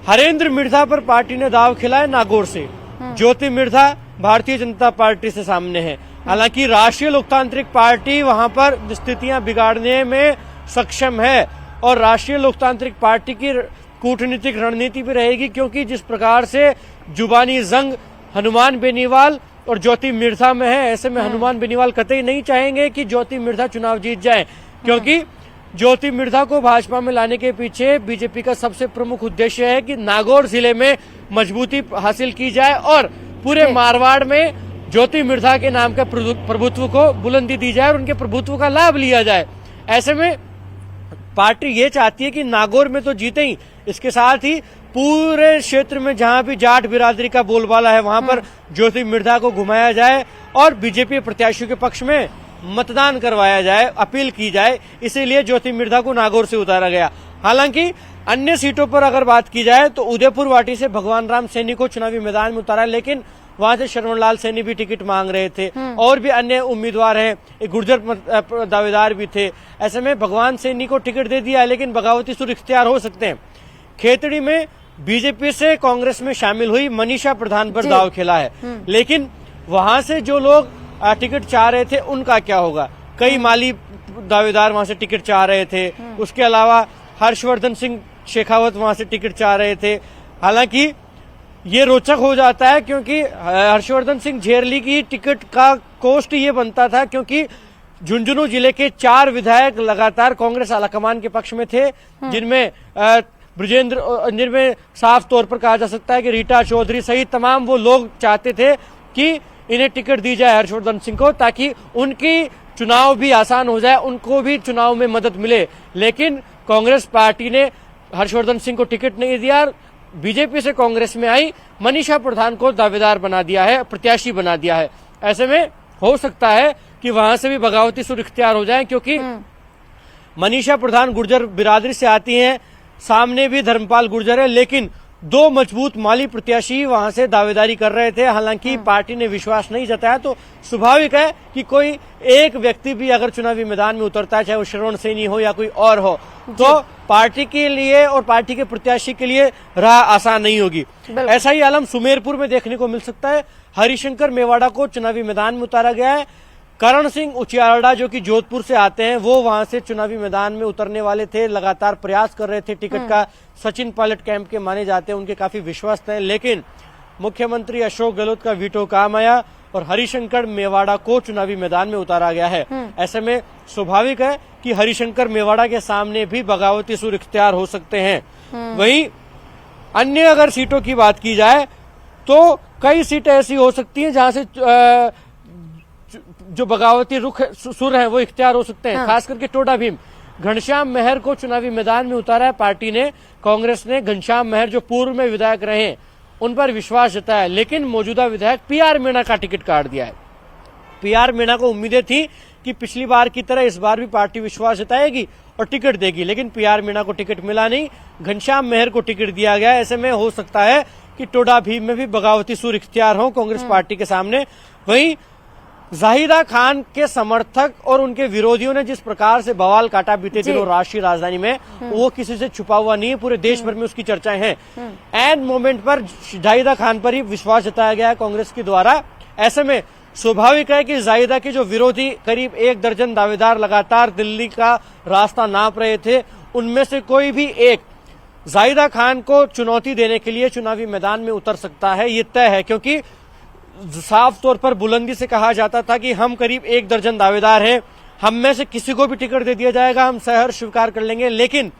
हरेंद्र मिर्धा पर पार्टी ने दाव खेला है नागौर से। ज्योति मिर्धा भारतीय जनता पार्टी से सामने है। हालांकि राष्ट्रीय लोकतांत्रिक पार्टी वहां पर स्थितियां बिगाड़ने में सक्षम है और राष्ट्रीय लोकतांत्रिक पार्टी की कूटनीतिक रणनीति भी रहेगी, क्योंकि जिस प्रकार से जुबानी जंग हनुमान बेनीवाल और ज्योति मिर्धा में है, ऐसे में हनुमान बेनीवाल कतई नहीं चाहेंगे कि ज्योति मिर्धा चुनाव जीत जाए, क्योंकि ज्योति मिर्धा को भाजपा में लाने के पीछे बीजेपी का सबसे प्रमुख उद्देश्य है कि नागौर जिले में मजबूती हासिल की जाए और पूरे मारवाड़ में ज्योति मिर्धा के नाम के प्रभुत्व को बुलंदी दी जाए और उनके प्रभुत्व का लाभ लिया जाए। ऐसे में पार्टी ये चाहती है कि नागौर में तो जीते ही, इसके साथ ही पूरे क्षेत्र में जहां भी जाट बिरादरी का बोलबाला है वहां पर ज्योति मिर्धा को घुमाया जाए और बीजेपी प्रत्याशियों के पक्ष में मतदान करवाया जाए, अपील की जाए। इसीलिए ज्योति मिर्धा को नागौर से उतारा गया। हालांकि अन्य सीटों पर अगर बात की जाए तो उदयपुर वाटी से भगवान राम सैनी को चुनावी मैदान में उतारा, लेकिन वहां से शरवण लाल सैनी भी टिकट मांग रहे थे और भी अन्य उम्मीदवार हैं, एक गुर्जर दावेदार भी थे। ऐसे में भगवान सैनी को टिकट दे दिया, लेकिन बगावती सुर इख्तियार हो सकते हैं। खेतड़ी में बीजेपी से कांग्रेस में शामिल हुई मनीषा प्रधान पर दाव खेला है, लेकिन वहां से जो लोग टिकट चाह रहे थे उनका क्या होगा। कई माली दावेदार वहां से टिकट चाह रहे थे, उसके अलावा हर्षवर्धन सिंह शेखावत वहां से टिकट चाह रहे थे। हालांकि ये रोचक हो जाता है क्योंकि हर्षवर्धन सिंह झेरली की टिकट का कोस्ट ये बनता था, क्योंकि झुंझुनू जिले के 4 विधायक लगातार कांग्रेस आलाकमान के पक्ष में थे, जिनमें जिनमें साफ तौर पर कहा जा सकता है कि रीटा चौधरी सहित तमाम वो लोग चाहते थे कि इन्हें टिकट दी जाए हर्षवर्धन सिंह को, ताकि उनकी चुनाव भी आसान हो जाए, उनको भी चुनाव में मदद मिले। लेकिन कांग्रेस पार्टी ने हर्षवर्धन सिंह को टिकट नहीं दिया। बीजेपी से कांग्रेस में आई मनीषा प्रधान को दावेदार बना दिया है, प्रत्याशी बना दिया है। ऐसे में हो सकता है कि वहां से भी बगावती सुर इख्तियार हो जाए, क्योंकि मनीषा प्रधान गुर्जर बिरादरी से आती हैं, सामने भी धर्मपाल गुर्जर है, लेकिन 2 मजबूत माली प्रत्याशी वहां से दावेदारी कर रहे थे। हालांकि पार्टी ने विश्वास नहीं जताया, तो स्वाभाविक है कि कोई एक व्यक्ति भी अगर चुनावी मैदान में उतरता है, चाहे वो शरवण सैनी हो या कोई और हो, तो पार्टी के लिए और पार्टी के प्रत्याशी के लिए राह आसान नहीं होगी। ऐसा ही आलम सुमेरपुर में देखने को मिल सकता है। हरिशंकर मेवाड़ा को चुनावी मैदान में उतारा गया है। करण सिंह उचियारडा जो कि जोधपुर से आते हैं, वो वहां से चुनावी मैदान में उतरने वाले थे, लगातार प्रयास कर रहे थे टिकट का। सचिन पायलट कैंप के माने जाते हैं, उनके काफी विश्वस्त हैं, लेकिन मुख्यमंत्री अशोक गहलोत का वीटो काम आया और हरिशंकर मेवाड़ा को चुनावी मैदान में उतारा गया है। ऐसे में स्वाभाविक है कि हरिशंकर मेवाड़ा के सामने भी बगावती सुर इख्तियार हो सकते हैं। वहीं अन्य अगर सीटों की बात की जाए तो कई सीटें ऐसी हो सकती हैं जहां से जो बगावती रुख सुर है वो इख्तियार हो सकते हैं। खास करके टोडा भीम, घनश्याम मेहर को चुनावी मैदान में उतारा है पार्टी ने। कांग्रेस ने घनश्याम मेहर जो पूर्व में विधायक रहे उन पर विश्वास जताया, लेकिन मौजूदा विधायक पीआर मीणा का टिकट काट दिया है। पीआर मीणा को उम्मीदें थी कि पिछली बार की तरह इस बार भी पार्टी विश्वास जताएगी और टिकट देगी, लेकिन पीआर मीणा को टिकट मिला नहीं, घनश्याम मेहर को टिकट दिया गया। ऐसे में हो सकता है कि टोडा भीम में भी बगावती सुर इख्तियार हो कांग्रेस पार्टी के सामने। वहीं जाहिदा खान के समर्थक और उनके विरोधियों ने जिस प्रकार से बवाल काटा बीते दिनों राष्ट्रीय राजधानी में, वो किसी से छुपा हुआ नहीं है, पूरे देश भर में उसकी चर्चाएं हैं। एंड मोमेंट पर जाहिदा खान पर ही विश्वास जताया गया है कांग्रेस के द्वारा। ऐसे में स्वाभाविक है कि जाहिदा के जो विरोधी करीब 1 दर्जन दावेदार लगातार दिल्ली का रास्ता नाप रहे थे, उनमें से कोई भी एक जाहिदा खान को चुनौती देने के लिए चुनावी मैदान में उतर सकता है, ये तय है। क्योंकि साफ तौर पर बुलंदी से कहा जाता था कि हम करीब 1 दर्जन दावेदार हैं, हम में से किसी को भी टिकट दे दिया जाएगा, हम सहर्ष स्वीकार कर लेंगे, लेकिन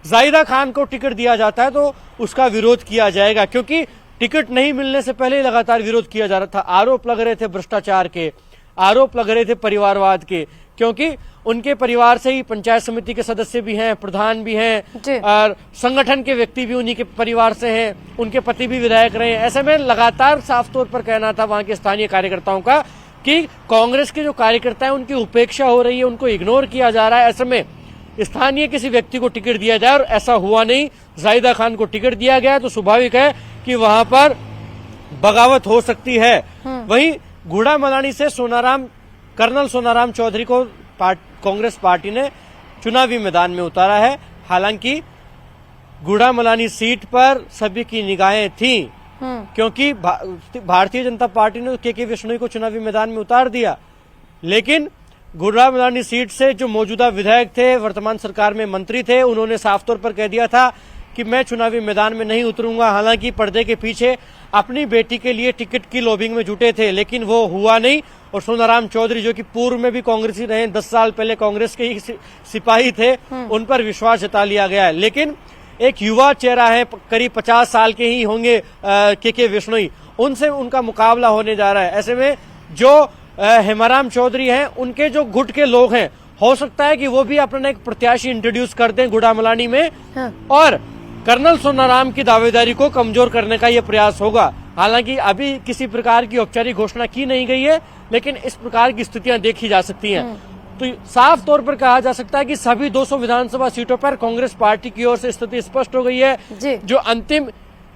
जाहिदा खान को टिकट दिया जाता है तो उसका विरोध किया जाएगा, क्योंकि टिकट नहीं मिलने से पहले ही लगातार विरोध किया जा रहा था। आरोप लग रहे थे भ्रष्टाचार के, आरोप लग रहे थे परिवारवाद के, क्योंकि उनके परिवार से ही पंचायत समिति के सदस्य भी हैं, प्रधान भी हैं और संगठन के व्यक्ति भी उन्हीं के परिवार से हैं, उनके पति भी विधायक रहे हैं। ऐसे में लगातार साफ तौर पर कहना था वहां के स्थानीय कार्यकर्ताओं का कि कांग्रेस के जो कार्यकर्ता हैं उनकी उपेक्षा हो रही है, उनको इग्नोर किया जा रहा है। ऐसे में स्थानीय किसी व्यक्ति को टिकट दिया जाए, और ऐसा हुआ नहीं, जाहिदा खान को टिकट दिया गया, तो स्वाभाविक है कि वहां पर बगावत हो सकती है। वहीं गुड़ामलानी से कर्नल सोनाराम चौधरी को कांग्रेस पार्टी ने चुनावी मैदान में उतारा है। हालांकि गुड़ामलानी सीट पर सभी की निगाहें थीं, क्योंकि भारतीय जनता पार्टी ने के विश्नोई को चुनावी मैदान में उतार दिया, लेकिन गुड़ामलानी सीट से जो मौजूदा विधायक थे, वर्तमान सरकार में मंत्री थे, उन्होंने साफ तौर पर कह दिया था कि मैं चुनावी मैदान में नहीं उतरूंगा। हालांकि पर्दे के पीछे अपनी बेटी के लिए टिकट की लॉबिंग में जुटे थे, लेकिन वो हुआ नहीं। और सोनाराम चौधरी जो कि पूर्व में भी कांग्रेसी रहे, 10 साल पहले कांग्रेस के ही सिपाही थे, उन पर विश्वास जता लिया गया है। लेकिन एक युवा चेहरा है, करीब 50 साल के ही होंगे के विश्नोई, उनसे उनका मुकाबला होने जा रहा है। ऐसे में जो हेमाराम चौधरी हैं, उनके जो गुट के लोग हैं, हो सकता है कि वो भी अपना एक प्रत्याशी इंट्रोड्यूस कर दें गुड़ामलानी में, और कर्नल सोनाराम की दावेदारी को कमजोर करने का यह प्रयास होगा। हालांकि अभी किसी प्रकार की औपचारिक घोषणा की नहीं गई है, लेकिन इस प्रकार की स्थितियां देखी जा सकती हैं। तो साफ तौर पर कहा जा सकता है कि सभी 200 विधानसभा सीटों पर कांग्रेस पार्टी की ओर से स्थिति स्पष्ट हो गई है। जो अंतिम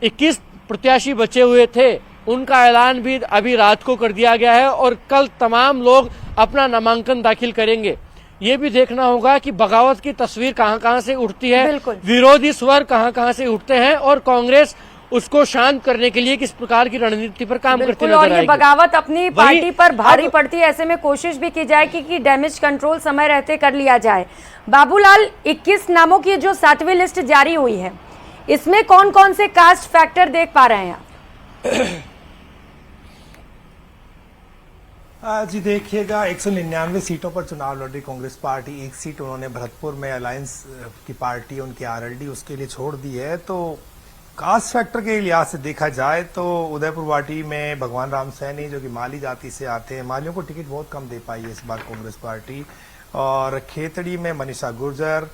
21 प्रत्याशी बचे हुए थे, उनका ऐलान भी अभी रात को कर दिया गया है, और कल तमाम लोग अपना नामांकन दाखिल करेंगे। ये भी देखना होगा कि बगावत की तस्वीर कहां कहां से उठती है, विरोधी स्वर कहां कहां से उठते हैं, और कांग्रेस उसको शांत करने के लिए किस प्रकार की रणनीति पर काम करती नजर आएगी। और ये बगावत अपनी पार्टी पर भारी पड़ती है, ऐसे में कोशिश भी की जाए कि डैमेज कंट्रोल समय रहते कर लिया जाए। बाबूलाल, 21 नामों की जो 7वीं लिस्ट जारी हुई है, इसमें कौन कौन से कास्ट फैक्टर देख पा रहे हैं आप? जी देखिएगा, 199 सीटों पर चुनाव लड़ रही कांग्रेस पार्टी, एक सीट उन्होंने भरतपुर में अलायंस की पार्टी, उनकी आरएलडी, उसके लिए छोड़ दी है। तो कास्ट फैक्टर के लिहाज से देखा जाए तो उदयपुर वाटी में भगवान राम सैनी जो कि माली जाति से आते हैं, मालियों को टिकट बहुत कम दे पाई है इस बार कांग्रेस पार्टी। और खेतड़ी में मनीषा गुर्जर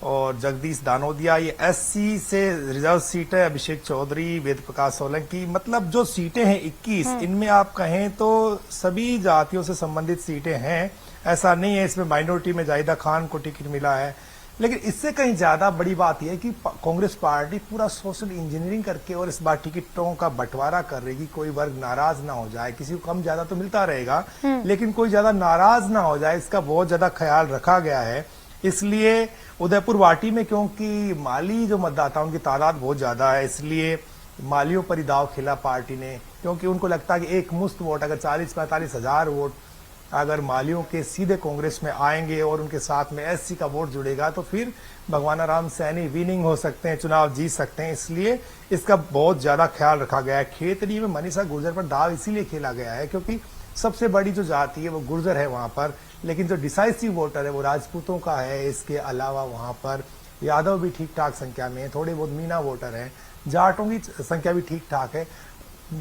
और जगदीश दानोदिया, ये एससी से रिजर्व सीट है। अभिषेक चौधरी, वेद प्रकाश सोलंकी, मतलब जो सीटें हैं 21, इनमें आप कहें तो सभी जातियों से संबंधित सीटें हैं। ऐसा नहीं है इसमें माइनॉरिटी में जाहिदा खान को टिकट मिला है। लेकिन इससे कहीं ज्यादा बड़ी बात यह है कि कांग्रेस पार्टी पूरा सोशल इंजीनियरिंग करके और इस बार टिकटों का बंटवारा कर रही है, कोई वर्ग नाराज ना हो जाए। किसी को कम ज्यादा तो मिलता रहेगा, लेकिन कोई ज्यादा नाराज ना हो जाए, इसका बहुत ज्यादा ख्याल रखा गया है। इसलिए उदयपुर वाटी में, क्योंकि माली जो मतदाताओं की तादाद बहुत ज्यादा है, इसलिए मालियों पर ही दाव खेला पार्टी ने, क्योंकि उनको लगता है कि एक मुश्त वोट, अगर 40-45 हजार वोट अगर मालियों के सीधे कांग्रेस में आएंगे और उनके साथ में एससी का वोट जुड़ेगा, तो फिर भगवान राम सैनी विनिंग हो सकते हैं, चुनाव जीत सकते हैं। इसलिए इसका बहुत ज्यादा ख्याल रखा गया है। खेतड़ी में मनीषा गुर्जर पर दाव इसीलिए खेला गया है क्योंकि सबसे बड़ी जो जाति है वो गुर्जर है वहां पर, लेकिन जो डिसाइसिव वोटर है वो राजपूतों का है। इसके अलावा वहां पर यादव भी ठीक ठाक संख्या में है, थोड़े बहुत मीना वोटर हैं, जाटों की संख्या भी ठीक ठाक है।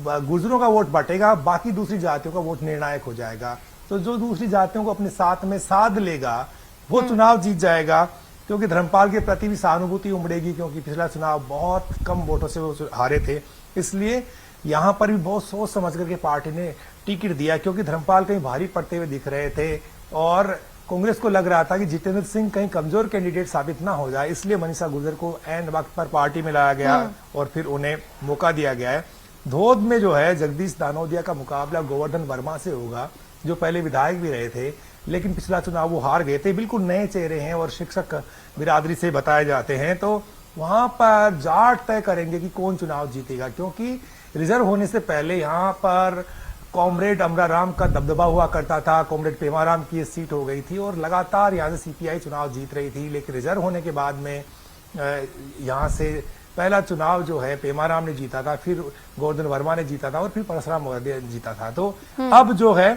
गुर्जरों का वोट बटेगा, बाकी दूसरी जातियों का वोट निर्णायक हो जाएगा। तो जो दूसरी जातियों को अपने साथ में साध लेगा वो चुनाव जीत जाएगा, क्योंकि धर्मपाल के प्रति भी सहानुभूति उमड़ेगी, क्योंकि पिछला चुनाव बहुत कम वोटों से वो हारे थे। इसलिए यहां पर भी बहुत सोच समझ करके पार्टी ने टिकट दिया, क्योंकि धर्मपाल कहीं भारी पड़ते हुए दिख रहे थे और कांग्रेस को लग रहा था कि जितेंद्र सिंह कहीं कमजोर कैंडिडेट साबित ना हो जाए। इसलिए मनीषा गुर्जर को एंड वक्त पर पार्टी में लाया गया और फिर उन्हें मौका दिया गया है। धोद में जो है जगदीश दानोदिया का मुकाबला गोवर्धन वर्मा से होगा, जो पहले विधायक भी रहे थे, लेकिन पिछला चुनाव वो हार गए थे। बिल्कुल नए चेहरे हैं और शिक्षक बिरादरी से बताए जाते हैं, तो वहां पर जाट तय करेंगे कि कौन चुनाव जीतेगा, क्योंकि रिजर्व होने से पहले यहाँ पर कॉमरेड अमराराम का दबदबा हुआ करता था, कॉमरेड पेमाराम की सीट हो गई थी और लगातार यहाँ से सीपीआई चुनाव जीत रही थी। लेकिन रिजर्व होने के बाद में यहाँ से पहला चुनाव जो है पेमाराम ने जीता था, फिर गोवर्धन वर्मा ने जीता था और फिर परशुराम मौर्य ने जीता था। तो अब जो है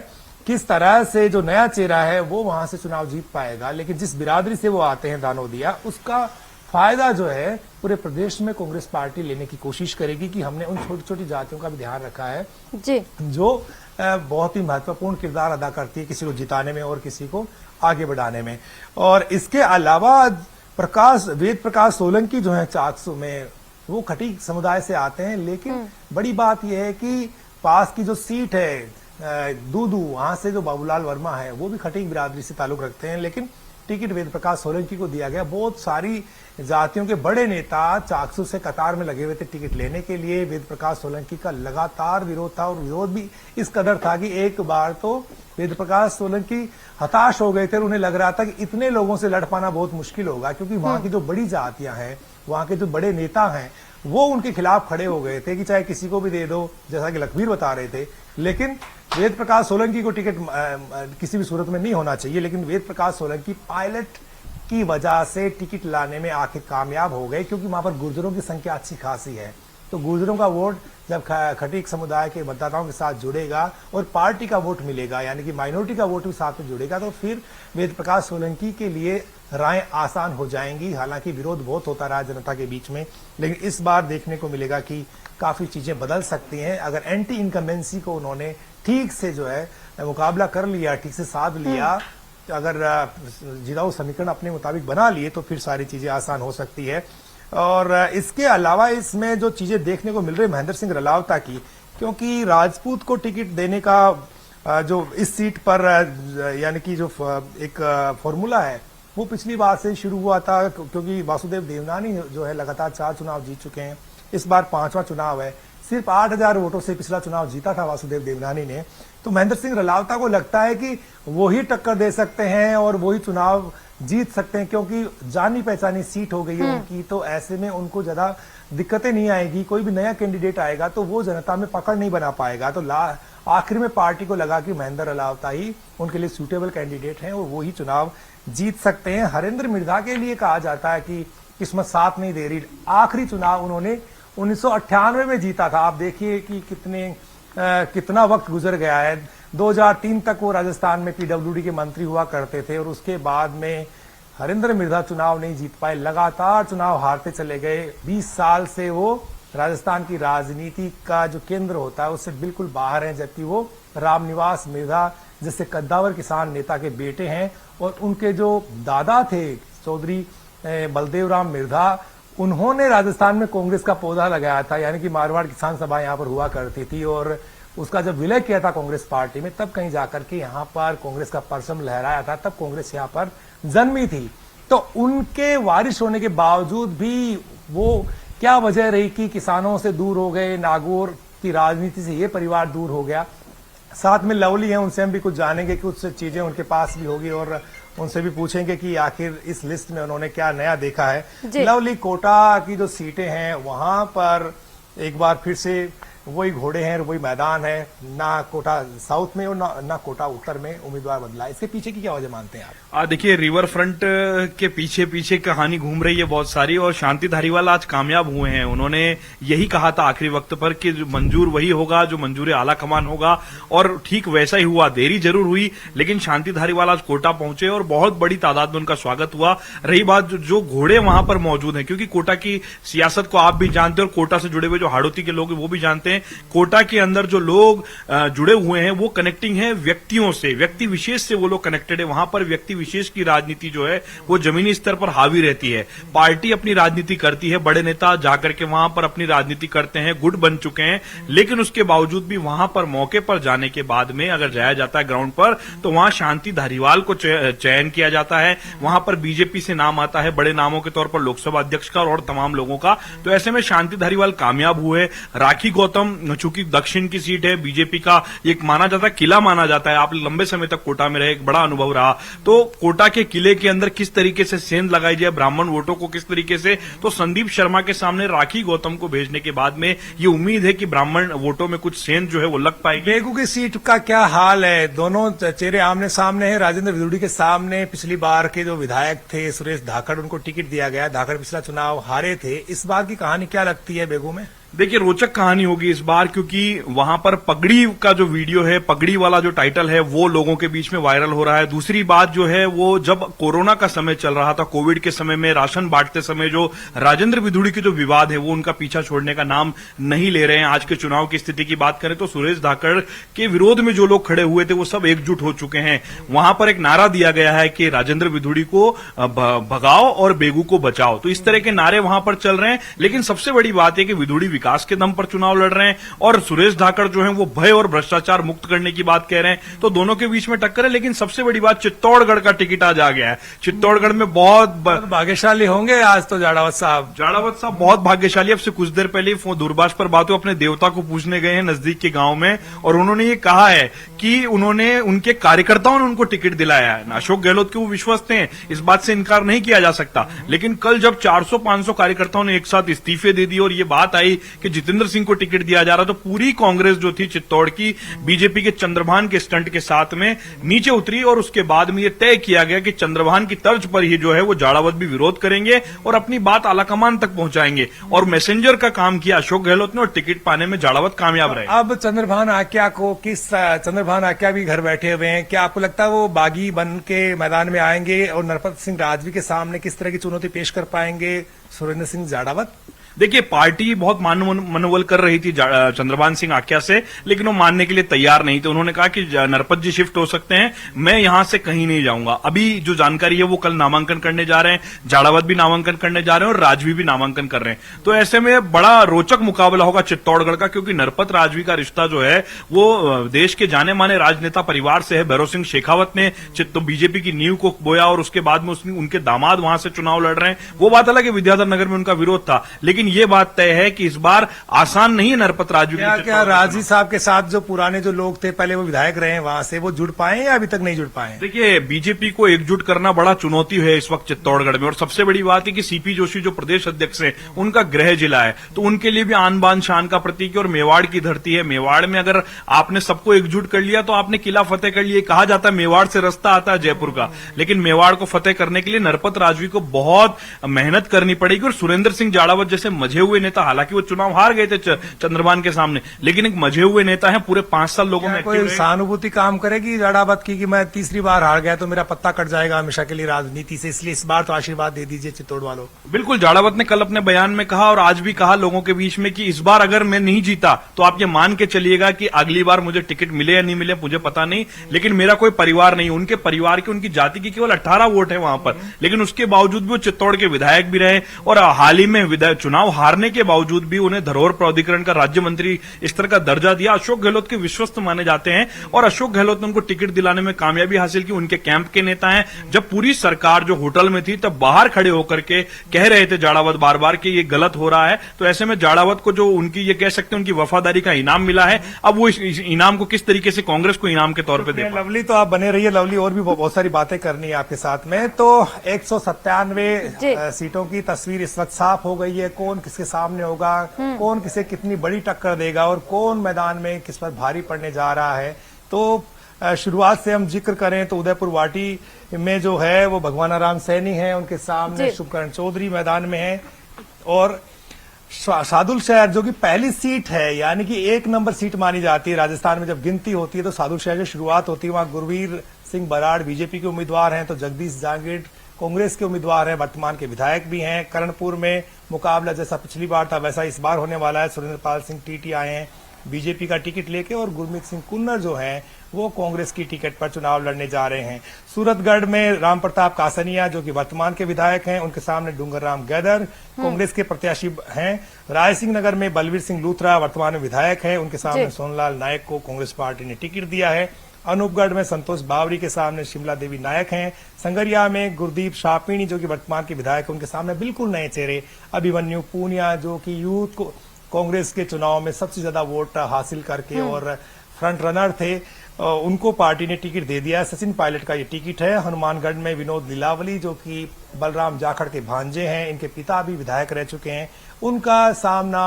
किस तरह से जो नया चेहरा है वो वहां से चुनाव जीत पाएगा, लेकिन जिस बिरादरी से वो आते हैं दानोदिया, उसका फायदा जो है पूरे प्रदेश में कांग्रेस पार्टी लेने की कोशिश करेगी कि हमने उन छोटी छोटी जातियों का भी ध्यान रखा है जी, जो बहुत ही महत्वपूर्ण किरदार अदा करती है किसी को जिताने में और किसी को आगे बढ़ाने में। और इसके अलावा वेद प्रकाश सोलंकी जो है चाकसू में, वो खटीक समुदाय से आते हैं, लेकिन बड़ी बात यह है कि पास की जो सीट है दूदू, वहां से जो बाबूलाल वर्मा है वो भी खटीक बिरादरी से ताल्लुक रखते हैं, लेकिन टिकट वेद प्रकाश सोलंकी को दिया गया। बहुत सारी जातियों के बड़े नेता चाकसू से कतार में लगे हुए थे टिकट लेने के लिए। वेद प्रकाश सोलंकी का लगातार विरोध था, और विरोध भी इस कदर था कि एक बार तो वेद प्रकाश सोलंकी हताश हो गए थे और उन्हें लग रहा था कि इतने लोगों से लड़ पाना बहुत मुश्किल होगा, क्योंकि वहां की जो बड़ी जातियां हैं, वहां के जो बड़े नेता हैं, वो उनके खिलाफ खड़े हो गए थे कि चाहे किसी को भी दे दो, जैसा कि लखबीर बता रहे थे। लेकिन वेद प्रकाश सोलंकी को टिकट किसी भी सूरत में नहीं होना चाहिए, लेकिन वेद प्रकाश सोलंकी पायलट की वजह से टिकट लाने में आखिर कामयाब हो गए, क्योंकि वहां पर गुर्जरों की संख्या अच्छी खासी है। तो गुर्जरों का वोट जब खटीक समुदाय के मतदाताओं के साथ जुड़ेगा और पार्टी का वोट मिलेगा, यानी कि माइनॉरिटी का वोट भी साथ में जुड़ेगा, तो फिर वेद प्रकाश सोलंकी के लिए राहें आसान हो जाएंगी। हालांकि विरोध बहुत होता रहा जनता के बीच में, लेकिन इस बार देखने को मिलेगा कि काफी चीजें बदल सकती हैं अगर एंटी इनकम्बेंसी को उन्होंने ठीक से जो है मुकाबला कर लिया, ठीक से साध लिया। अगर जिताऊ समीकरण अपने मुताबिक बना लिए तो फिर सारी चीजें आसान हो सकती है। और इसके अलावा इसमें जो चीजें देखने को मिल रही है महेंद्र सिंह रलावता की, क्योंकि राजपूत को टिकट देने का जो इस सीट पर यानी कि जो एक फॉर्मूला है वो पिछली बार से शुरू हुआ था, क्योंकि वासुदेव देवनानी जो है लगातार 4 चुनाव जीत चुके हैं, इस बार 5वां चुनाव है। सिर्फ 8000 वोटों से पिछला चुनाव जीता था वासुदेव देवनानी ने। तो महेंद्र सिंह रलावता को लगता है कि वो ही टक्कर दे सकते हैं और वो ही चुनाव जीत सकते हैं, क्योंकि जानी पहचानी सीट हो गई है उनकी। तो ऐसे में उनको ज्यादा दिक्कतें नहीं आएगी। कोई भी नया कैंडिडेट आएगा तो वो जनता में पकड़ नहीं बना पाएगा। तो आखिर में पार्टी को लगा कि महेंद्र रलावता ही उनके लिए सूटेबल कैंडिडेट हैं और वो ही चुनाव जीत सकते हैं। हरेंद्र मिर्धा के लिए कहा जाता है कि किस्मत साथ नहीं दे रही। आखिरी चुनाव उन्होंने 1998 में जीता था। आप देखिए कि कितना वक्त गुजर गया है। 2003 तक वो राजस्थान में पीडब्ल्यूडी के मंत्री हुआ करते थे, और उसके बाद में हरेंद्र मिर्धा चुनाव नहीं जीत पाए, लगातार चुनाव हारते चले गए। 20 साल से वो राजस्थान की राजनीति का जो केंद्र होता है उससे बिल्कुल बाहर हैं, जबकि वो रामनिवास मिर्धा जैसे कद्दावर किसान नेता के बेटे हैं। और उनके जो दादा थे चौधरी बलदेव राम मिर्धा, उन्होंने राजस्थान में कांग्रेस का पौधा लगाया था, यानी कि मारवाड़ किसान सभा यहाँ पर हुआ करती थी, और उसका जब विलय किया था कांग्रेस पार्टी में, तब कहीं जाकर के यहाँ पर कांग्रेस का परचम लहराया था, तब कांग्रेस यहाँ पर जन्मी थी। तो उनके वारिस होने के बावजूद भी वो क्या वजह रही कि किसानों से दूर हो गए, नागौर की राजनीति से ये परिवार दूर हो गया। साथ में लवली है, उनसे हम भी कुछ जानेंगे, कुछ चीजें उनके पास भी होगी और उनसे भी पूछेंगे कि आखिर इस लिस्ट में उन्होंने क्या नया देखा है। लवली, कोटा की जो सीटें हैं वहां पर एक बार फिर से वही घोड़े हैं, वही मैदान है, ना कोटा साउथ में और ना कोटा उत्तर में उम्मीदवार बदला। इसके पीछे की क्या वजह मानते हैं आप? देखिए, रिवर फ्रंट के पीछे पीछे कहानी घूम रही है बहुत सारी, और शांति धारीवाल आज कामयाब हुए हैं। उन्होंने यही कहा था आखिरी वक्त पर कि मंजूर वही होगा जो मंजूर आला कमान होगा, और ठीक वैसा ही हुआ। देरी जरूर हुई, लेकिन शांति धारीवाल आज कोटा पहुंचे और बहुत बड़ी तादाद में उनका स्वागत हुआ। रही बात जो घोड़े वहां पर मौजूद हैं, क्योंकि कोटा की सियासत को आप भी जानते हैं और कोटा से जुड़े हुए जो हाड़ौती के लोग हैं वो भी जानते हैं। कोटा के अंदर जो लोग जुड़े हुए हैं वो कनेक्टिंग है व्यक्तियों से, व्यक्ति विशेष से वो लोग कनेक्टेड है। वहां पर व्यक्ति विशेष की राजनीति जो है वो जमीनी स्तर पर हावी रहती है। पार्टी अपनी राजनीति करती है, बड़े नेता जाकर के वहां पर अपनी राजनीति करते हैं, गुट बन चुके हैं, लेकिन उसके बावजूद भी वहां पर मौके पर जाने के बाद में अगर जाया जाता है ग्राउंड पर, तो वहां शांति धारीवाल को चयन किया जाता है। वहां पर बीजेपी से नाम आता है बड़े नामों के तौर पर, लोकसभा अध्यक्ष का और तमाम लोगों का। तो ऐसे में शांति धारीवाल कामयाब हुए। राखी गौतम चूंकि दक्षिण की सीट है, बीजेपी का एक माना जाता है किला माना जाता है, आप लंबे समय तक कोटा में रहे, एक बड़ा अनुभव रहा। तो कोटा के किले के अंदर किस तरीके से सेंध लगाई जाए, ब्राह्मण वोटों को किस तरीके से, तो संदीप शर्मा के सामने राखी गौतम को भेजने के बाद में ये उम्मीद है कि ब्राह्मण वोटों में कुछ सेंध जो है वो लग पाएगी। बेगू की सीट का क्या हाल है? दोनों चेहरे आमने सामने हैं। राजेंद्र विदुड़ी के सामने पिछली बार के जो विधायक थे सुरेश धाकड़, उनको टिकट दिया गया। धाकड़ पिछला चुनाव हारे थे। इस बार की कहानी क्या लगती है बेगू में? देखिए, रोचक कहानी होगी इस बार, क्योंकि वहां पर पगड़ी का जो वीडियो है, पगड़ी वाला जो टाइटल है, वो लोगों के बीच में वायरल हो रहा है। दूसरी बात जो है, वो जब कोरोना का समय चल रहा था, कोविड के समय में राशन बांटते समय जो राजेंद्र विधुड़ी के जो विवाद है, वो उनका पीछा छोड़ने का नाम नहीं ले रहे हैं। आज के चुनाव की स्थिति की बात करें तो सुरेश धाकड़ के विरोध में जो लोग खड़े हुए थे, वो सब एकजुट हो चुके हैं। वहां पर एक नारा दिया गया है कि राजेंद्र विधुड़ी को भगाओ और बेगू को बचाओ। तो इस तरह के नारे वहां पर चल रहे हैं। लेकिन सबसे बड़ी बात है कि विधुड़ी विकास के दम पर चुनाव लड़ रहे हैं और सुरेश धाकड़ जो है वो भय और भ्रष्टाचार मुक्त करने की बात कह रहे हैं। तो दोनों के बीच में टक्कर है। लेकिन सबसे बड़ी बात, चित्तौड़गढ़ का टिकट आज आ गया है। चित्तौड़गढ़ में बहुत भाग्यशाली होंगे आज तो जाड़ावत साहब बहुत भाग्यशाली। अब से कुछ देर पहले दूरभाष पर बात हुई, अपने देवता को पूछने गए हैं नजदीक के गांव में, और उन्होंने ये कहा है कि उनके कार्यकर्ताओं ने उनको टिकट दिलाया है। अशोक गहलोत के वो विश्वस्त हैं, इस बात से इनकार नहीं किया जा सकता। लेकिन कल जब 400-500 कार्यकर्ताओं ने एक साथ इस्तीफे दे दिए और ये बात आई कि जितेंद्र सिंह को टिकट दिया जा रहा, तो पूरी कांग्रेस जो थी चित्तौड़ की, बीजेपी के चंद्रभान के स्टंट के साथ में नीचे उतरी। और उसके बाद में ये तय किया गया कि चंद्रभान की तर्ज पर ही जो है वो जाड़ावत भी विरोध करेंगे और अपनी बात आलाकमान तक पहुंचाएंगे। और मैसेंजर का काम किया अशोक गहलोत ने और टिकट पाने में जाड़ावत कामयाब रहे। अब चंद्रभान आक्या भी घर बैठे हुए हैं। क्या आपको लगता है वो बागी बन के मैदान में आएंगे और नरपत सिंह राजवी के सामने किस तरह की चुनौती पेश कर पाएंगे सुरेंद्र सिंह जाड़ावत? देखिए, पार्टी बहुत मनोबल कर रही थी चंद्रभान सिंह आक्या से, लेकिन वो मानने के लिए तैयार नहीं थे। उन्होंने कहा कि नरपत जी शिफ्ट हो सकते हैं, मैं यहां से कहीं नहीं जाऊंगा। अभी जो जानकारी है वो कल नामांकन करने जा रहे हैं, जाड़ावत भी नामांकन करने जा रहे हैं और राजवी भी नामांकन कर रहे हैं। तो ऐसे में बड़ा रोचक मुकाबला होगा चित्तौड़गढ़ का, क्योंकि नरपत राजवी का रिश्ता जो है वो देश के जाने माने राजनेता परिवार से है। भैरव सिंह शेखावत ने बीजेपी की नींव को बोया और उसके बाद में उनके दामाद वहां से चुनाव लड़ रहे हैं। वो बात अलग है, विद्याधर नगर में उनका विरोध था, लेकिन ये बात तय है कि इस बार आसान नहीं है नरपत राजवी। क्या राजी साहब के साथ जो पुराने जो लोग थे, पहले वो विधायक रहे हैं, वहां से वो जुड़ पाए या अभी तक नहीं जुड़ पाए? देखिए, बीजेपी को एकजुट करना बड़ा चुनौती है इस वक्त चित्तौड़गढ़ में। और सबसे बड़ी बात है कि सीपी जोशी जो प्रदेश अध्यक्ष है, उनका गृह जिला है, तो उनके लिए भी आन बान शान का प्रतीक है और मेवाड़ की धरती है। मेवाड़ में अगर आपने सबको एकजुट कर लिया तो आपने किला फतेह कर लिया। कहा जाता है मेवाड़ से रास्ता आता है जयपुर का, लेकिन मेवाड़ को फतेह करने के लिए नरपत राजवी को बहुत मेहनत करनी पड़ेगी। और सुरेंद्र सिंह जाड़ावत जैसे मजे हुए नेता, हालांकि वो चुनाव हार गए थे चंद्रभान के सामने, लेकिन एक मजे हुए नेता है, पूरे 5 साल लोगों में कोई सहानुभूति काम करेगी जाड़ावत की कि मैं तीसरी बार हार गया तो मेरा पत्ता कट जाएगा हमेशा के लिए राजनीति से, इसलिए इस बार तो आशीर्वाद दे दीजिए चित्तौड़ वालों? बिल्कुल, जाड़ावत ने कल अपने बयान में कहा और आज भी कहा लोगों के बीच में कि इस बार अगर मैं नहीं जीता तो आप ये मान के चलिएगा कि अगली बार मुझे टिकट मिले या नहीं मिले मुझे पता नहीं, लेकिन मेरा कोई परिवार नहीं। उनके परिवार के, उनकी जाति की केवल 18 वोट है वहां पर, लेकिन उसके बावजूद भी वो चित्तौड़ के विधायक भी रहे और हाल ही में चुनाव हारने के बावजूद भी उन्हें धरोहर प्राधिकरण का राज्य मंत्री इस तरह का दर्जा दिया। अशोक गहलोत के विश्वस्त माने जाते हैं और अशोक गहलोत ने उनको टिकट दिलाने में कामयाबी हासिल की। उनके कैंप के नेता हैं। जब पूरी सरकार जो होटल में थी तब बाहर खड़े होकर के कह रहे थे जाड़ावत बार बार कि ये गलत हो रहा है। तो ऐसे में जाड़ावत को जो उनकी ये कह सकते हैं उनकी वफादारी का इनाम मिला है, अब वो इस इनाम को किस तरीके से कांग्रेस को इनाम के तौर पर दे। लवली, तो आप बने रहिए लवली, और भी बहुत सारी बातें करनी है आपके साथ में। तो 197 सीटों की तस्वीर इस वक्त साफ हो गई है। कौन किसके सामने होगा, कौन किसे कितनी बड़ी टक्कर देगा और कौन मैदान में किस पर भारी पड़ने जा रहा है। तो शुरुआत से हम जिक्र करें तो उदयपुर वाटी में जो है वो भगवानाराम सैनी है, उनके सामने शुभकरण चौधरी मैदान में है। और सादुल शहर जो कि पहली सीट है, यानी कि 1 नंबर सीट मानी जाती है राजस्थान में, जब गिनती होती है तो सादुल शहर से शुरुआत होती है। वहां गुरवीर सिंह बराड़ बीजेपी के उम्मीदवार हैं, तो जगदीश जांगीड़ कांग्रेस के उम्मीदवार हैं, वर्तमान के विधायक भी हैं। करणपुर में मुकाबला जैसा पिछली बार था वैसा इस बार होने वाला है। सुरेंद्र पाल सिंह टीटी आए हैं बीजेपी का टिकट लेके और गुरमीत सिंह कुन्नर जो हैं वो कांग्रेस की टिकट पर चुनाव लड़ने जा रहे हैं। सूरतगढ़ में राम प्रताप कासनिया जो कि वर्तमान के विधायक हैं, उनके सामने डूंगर राम गैदर कांग्रेस के प्रत्याशी हैं। रायसिंह नगर में बलवीर सिंह लूथरा वर्तमान में विधायक हैं, उनके सामने सोनलाल नायक को कांग्रेस पार्टी ने टिकट दिया है। अनूपगढ़ में संतोष बावरी के सामने शिमला देवी नायक हैं। संगरिया में गुरदीप शापीणी जो कि वर्तमान के विधायक हैं, उनके सामने बिल्कुल नए चेहरे अभिमन्यु पूनिया जो कि यूथ को कांग्रेस के चुनाव में सबसे ज्यादा वोट हासिल करके और फ्रंट रनर थे, उनको पार्टी ने टिकट दे दिया है। सचिन पायलट का ये टिकट है। हनुमानगढ़ में विनोद लीलावली जो कि बलराम जाखड़ के भांजे हैं, इनके पिता भी विधायक रह चुके हैं, उनका सामना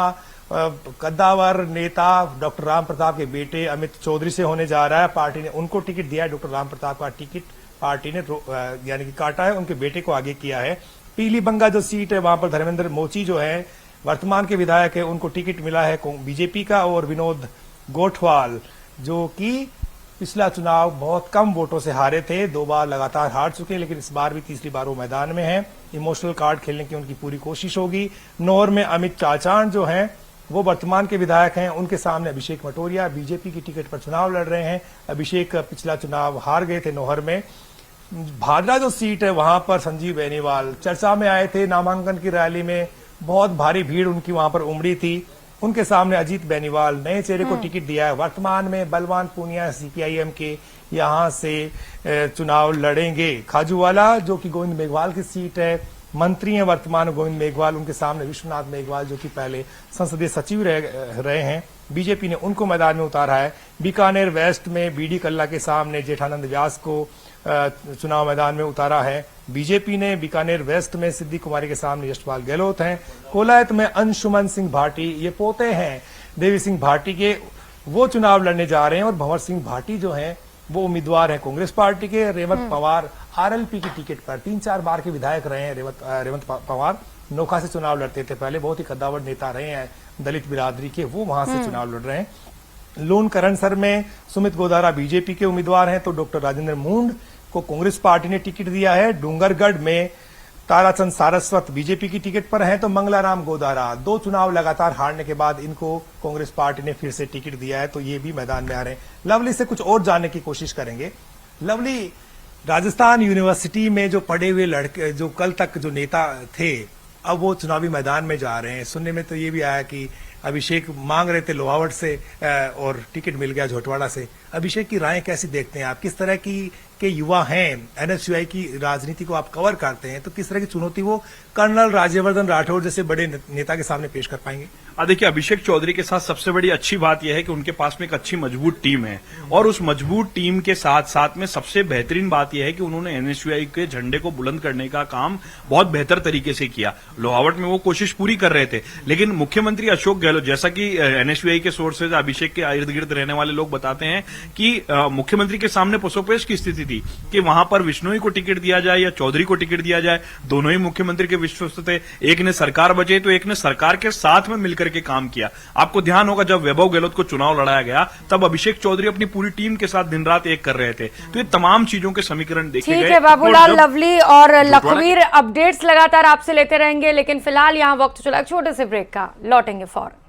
कद्दावर नेता डॉक्टर राम प्रताप के बेटे अमित चौधरी से होने जा रहा है। पार्टी ने उनको टिकट दिया है। डॉक्टर राम प्रताप का टिकट पार्टी ने यानी कि काटा है, उनके बेटे को आगे किया है। पीलीबंगा जो सीट है वहां पर धर्मेंद्र मोची जो है वर्तमान के विधायक है उनको टिकट मिला है बीजेपी का, और विनोद गोठवाल जो कि पिछला चुनाव बहुत कम वोटों से हारे थे, 2 बार लगातार हार चुके हैं, लेकिन इस बार भी तीसरी बार वो मैदान में हैं। इमोशनल कार्ड खेलने की उनकी पूरी कोशिश होगी। नौहर में अमित चाचान जो हैं वो वर्तमान के विधायक हैं, उनके सामने अभिषेक मटोरिया बीजेपी की टिकट पर चुनाव लड़ रहे हैं। अभिषेक पिछला चुनाव हार गए थे नौहर में। भादरा जो सीट है वहां पर संजीव बेनीवाल चर्चा में आए थे, नामांकन की रैली में बहुत भारी भीड़ उनकी वहां पर उमड़ी थी। उनके सामने अजीत बेनीवाल नए चेहरे को टिकट दिया है। वर्तमान में बलवान पूनिया सीपीआईएम के यहां से चुनाव लड़ेंगे। खाजूवाला जो कि गोविंद मेघवाल की सीट है, मंत्री हैं वर्तमान गोविंद मेघवाल, उनके सामने विश्वनाथ मेघवाल जो कि पहले संसदीय सचिव रहे हैं, बीजेपी ने उनको मैदान में उतारा है। बीकानेर वेस्ट में बीडी कल्ला के सामने जेठानंद व्यास को चुनाव मैदान में उतारा है बीजेपी ने। बीकानेर वेस्ट में सिद्धि कुमारी के सामने यशपाल गहलोत हैं। कोलायत में अंशुमन सिंह भाटी, ये पोते हैं देवी सिंह भाटी के, वो चुनाव लड़ने जा रहे हैं। और भंवर सिंह भाटी जो हैं वो उम्मीदवार हैं कांग्रेस पार्टी के। रेवंत पवार आरएलपी की टिकट पर 3-4 बार के विधायक रहे हैं। रेवंत पवार नोखा से चुनाव लड़ते थे पहले, बहुत ही कद्दावर नेता रहे हैं दलित बिरादरी के, वो वहां से चुनाव लड़ रहे हैं। लोन करनसर में सुमित गोदारा बीजेपी के उम्मीदवार हैं, तो डॉक्टर राजेंद्र मूंड को कांग्रेस पार्टी ने टिकट दिया है। डूंगरगढ़ में ताराचंद सारस्वत बीजेपी की टिकट पर हैं, तो मंगलाराम गोदारा 2 चुनाव लगातार हारने के बाद इनको कांग्रेस पार्टी ने फिर से टिकट दिया है, तो ये भी मैदान में आ रहे हैं। लवली से कुछ और जानने की कोशिश करेंगे। लवली, राजस्थान यूनिवर्सिटी में जो पढ़े हुए लड़के जो कल तक जो नेता थे, अब वो चुनावी मैदान में जा रहे हैं। सुनने में तो ये भी आया कि अभिषेक मांग रहे थे लोहावट से और टिकट मिल गया झोटवाड़ा से। अभिषेक की राय कैसी देखते हैं आप? किस तरह की के युवा हैं, एनएसयूआई की राजनीति को आप कवर करते हैं, तो किस तरह की चुनौती वो कर्नल राज्यवर्धन राठौड़ जैसे बड़े नेता के सामने पेश कर पाएंगे? देखिए, अभिषेक चौधरी के साथ सबसे बड़ी अच्छी बात यह है कि उनके पास में एक अच्छी मजबूत टीम है, और उस मजबूत टीम के साथ साथ में सबसे बेहतरीन बात यह है कि उन्होंने एनएसयूआई के झंडे को बुलंद करने का काम बहुत बेहतर तरीके से किया। लोहावट में वो कोशिश पूरी कर रहे थे, लेकिन मुख्यमंत्री अशोक गहलोत, जैसा कि एनएसयूआई के सोर्सेज अभिषेक के इर्द गिर्द रहने वाले लोग बताते हैं कि मुख्यमंत्री के सामने पसोपेश की स्थिति थी कि वहां पर विश्नोई को टिकट दिया जाए या चौधरी को टिकट दिया जाए। दोनों ही मुख्यमंत्री के विश्वस्त थे, एक ने सरकार बचाई तो एक ने सरकार के साथ में मिलकर के काम किया। आपको ध्यान होगा जब वैभव गहलोत को चुनाव लड़ाया गया तब अभिषेक चौधरी अपनी पूरी टीम के साथ दिन रात एक कर रहे थे। तो ये तमाम चीजों के समीकरण देखे गए। ठीक है बाबूलाल, लवली और लखवीर अपडेट्स लगातार आपसे लेते रहेंगे, लेकिन फिलहाल यहाँ वक्त चला छोटे से ब्रेक का, लौटेंगे फौरन।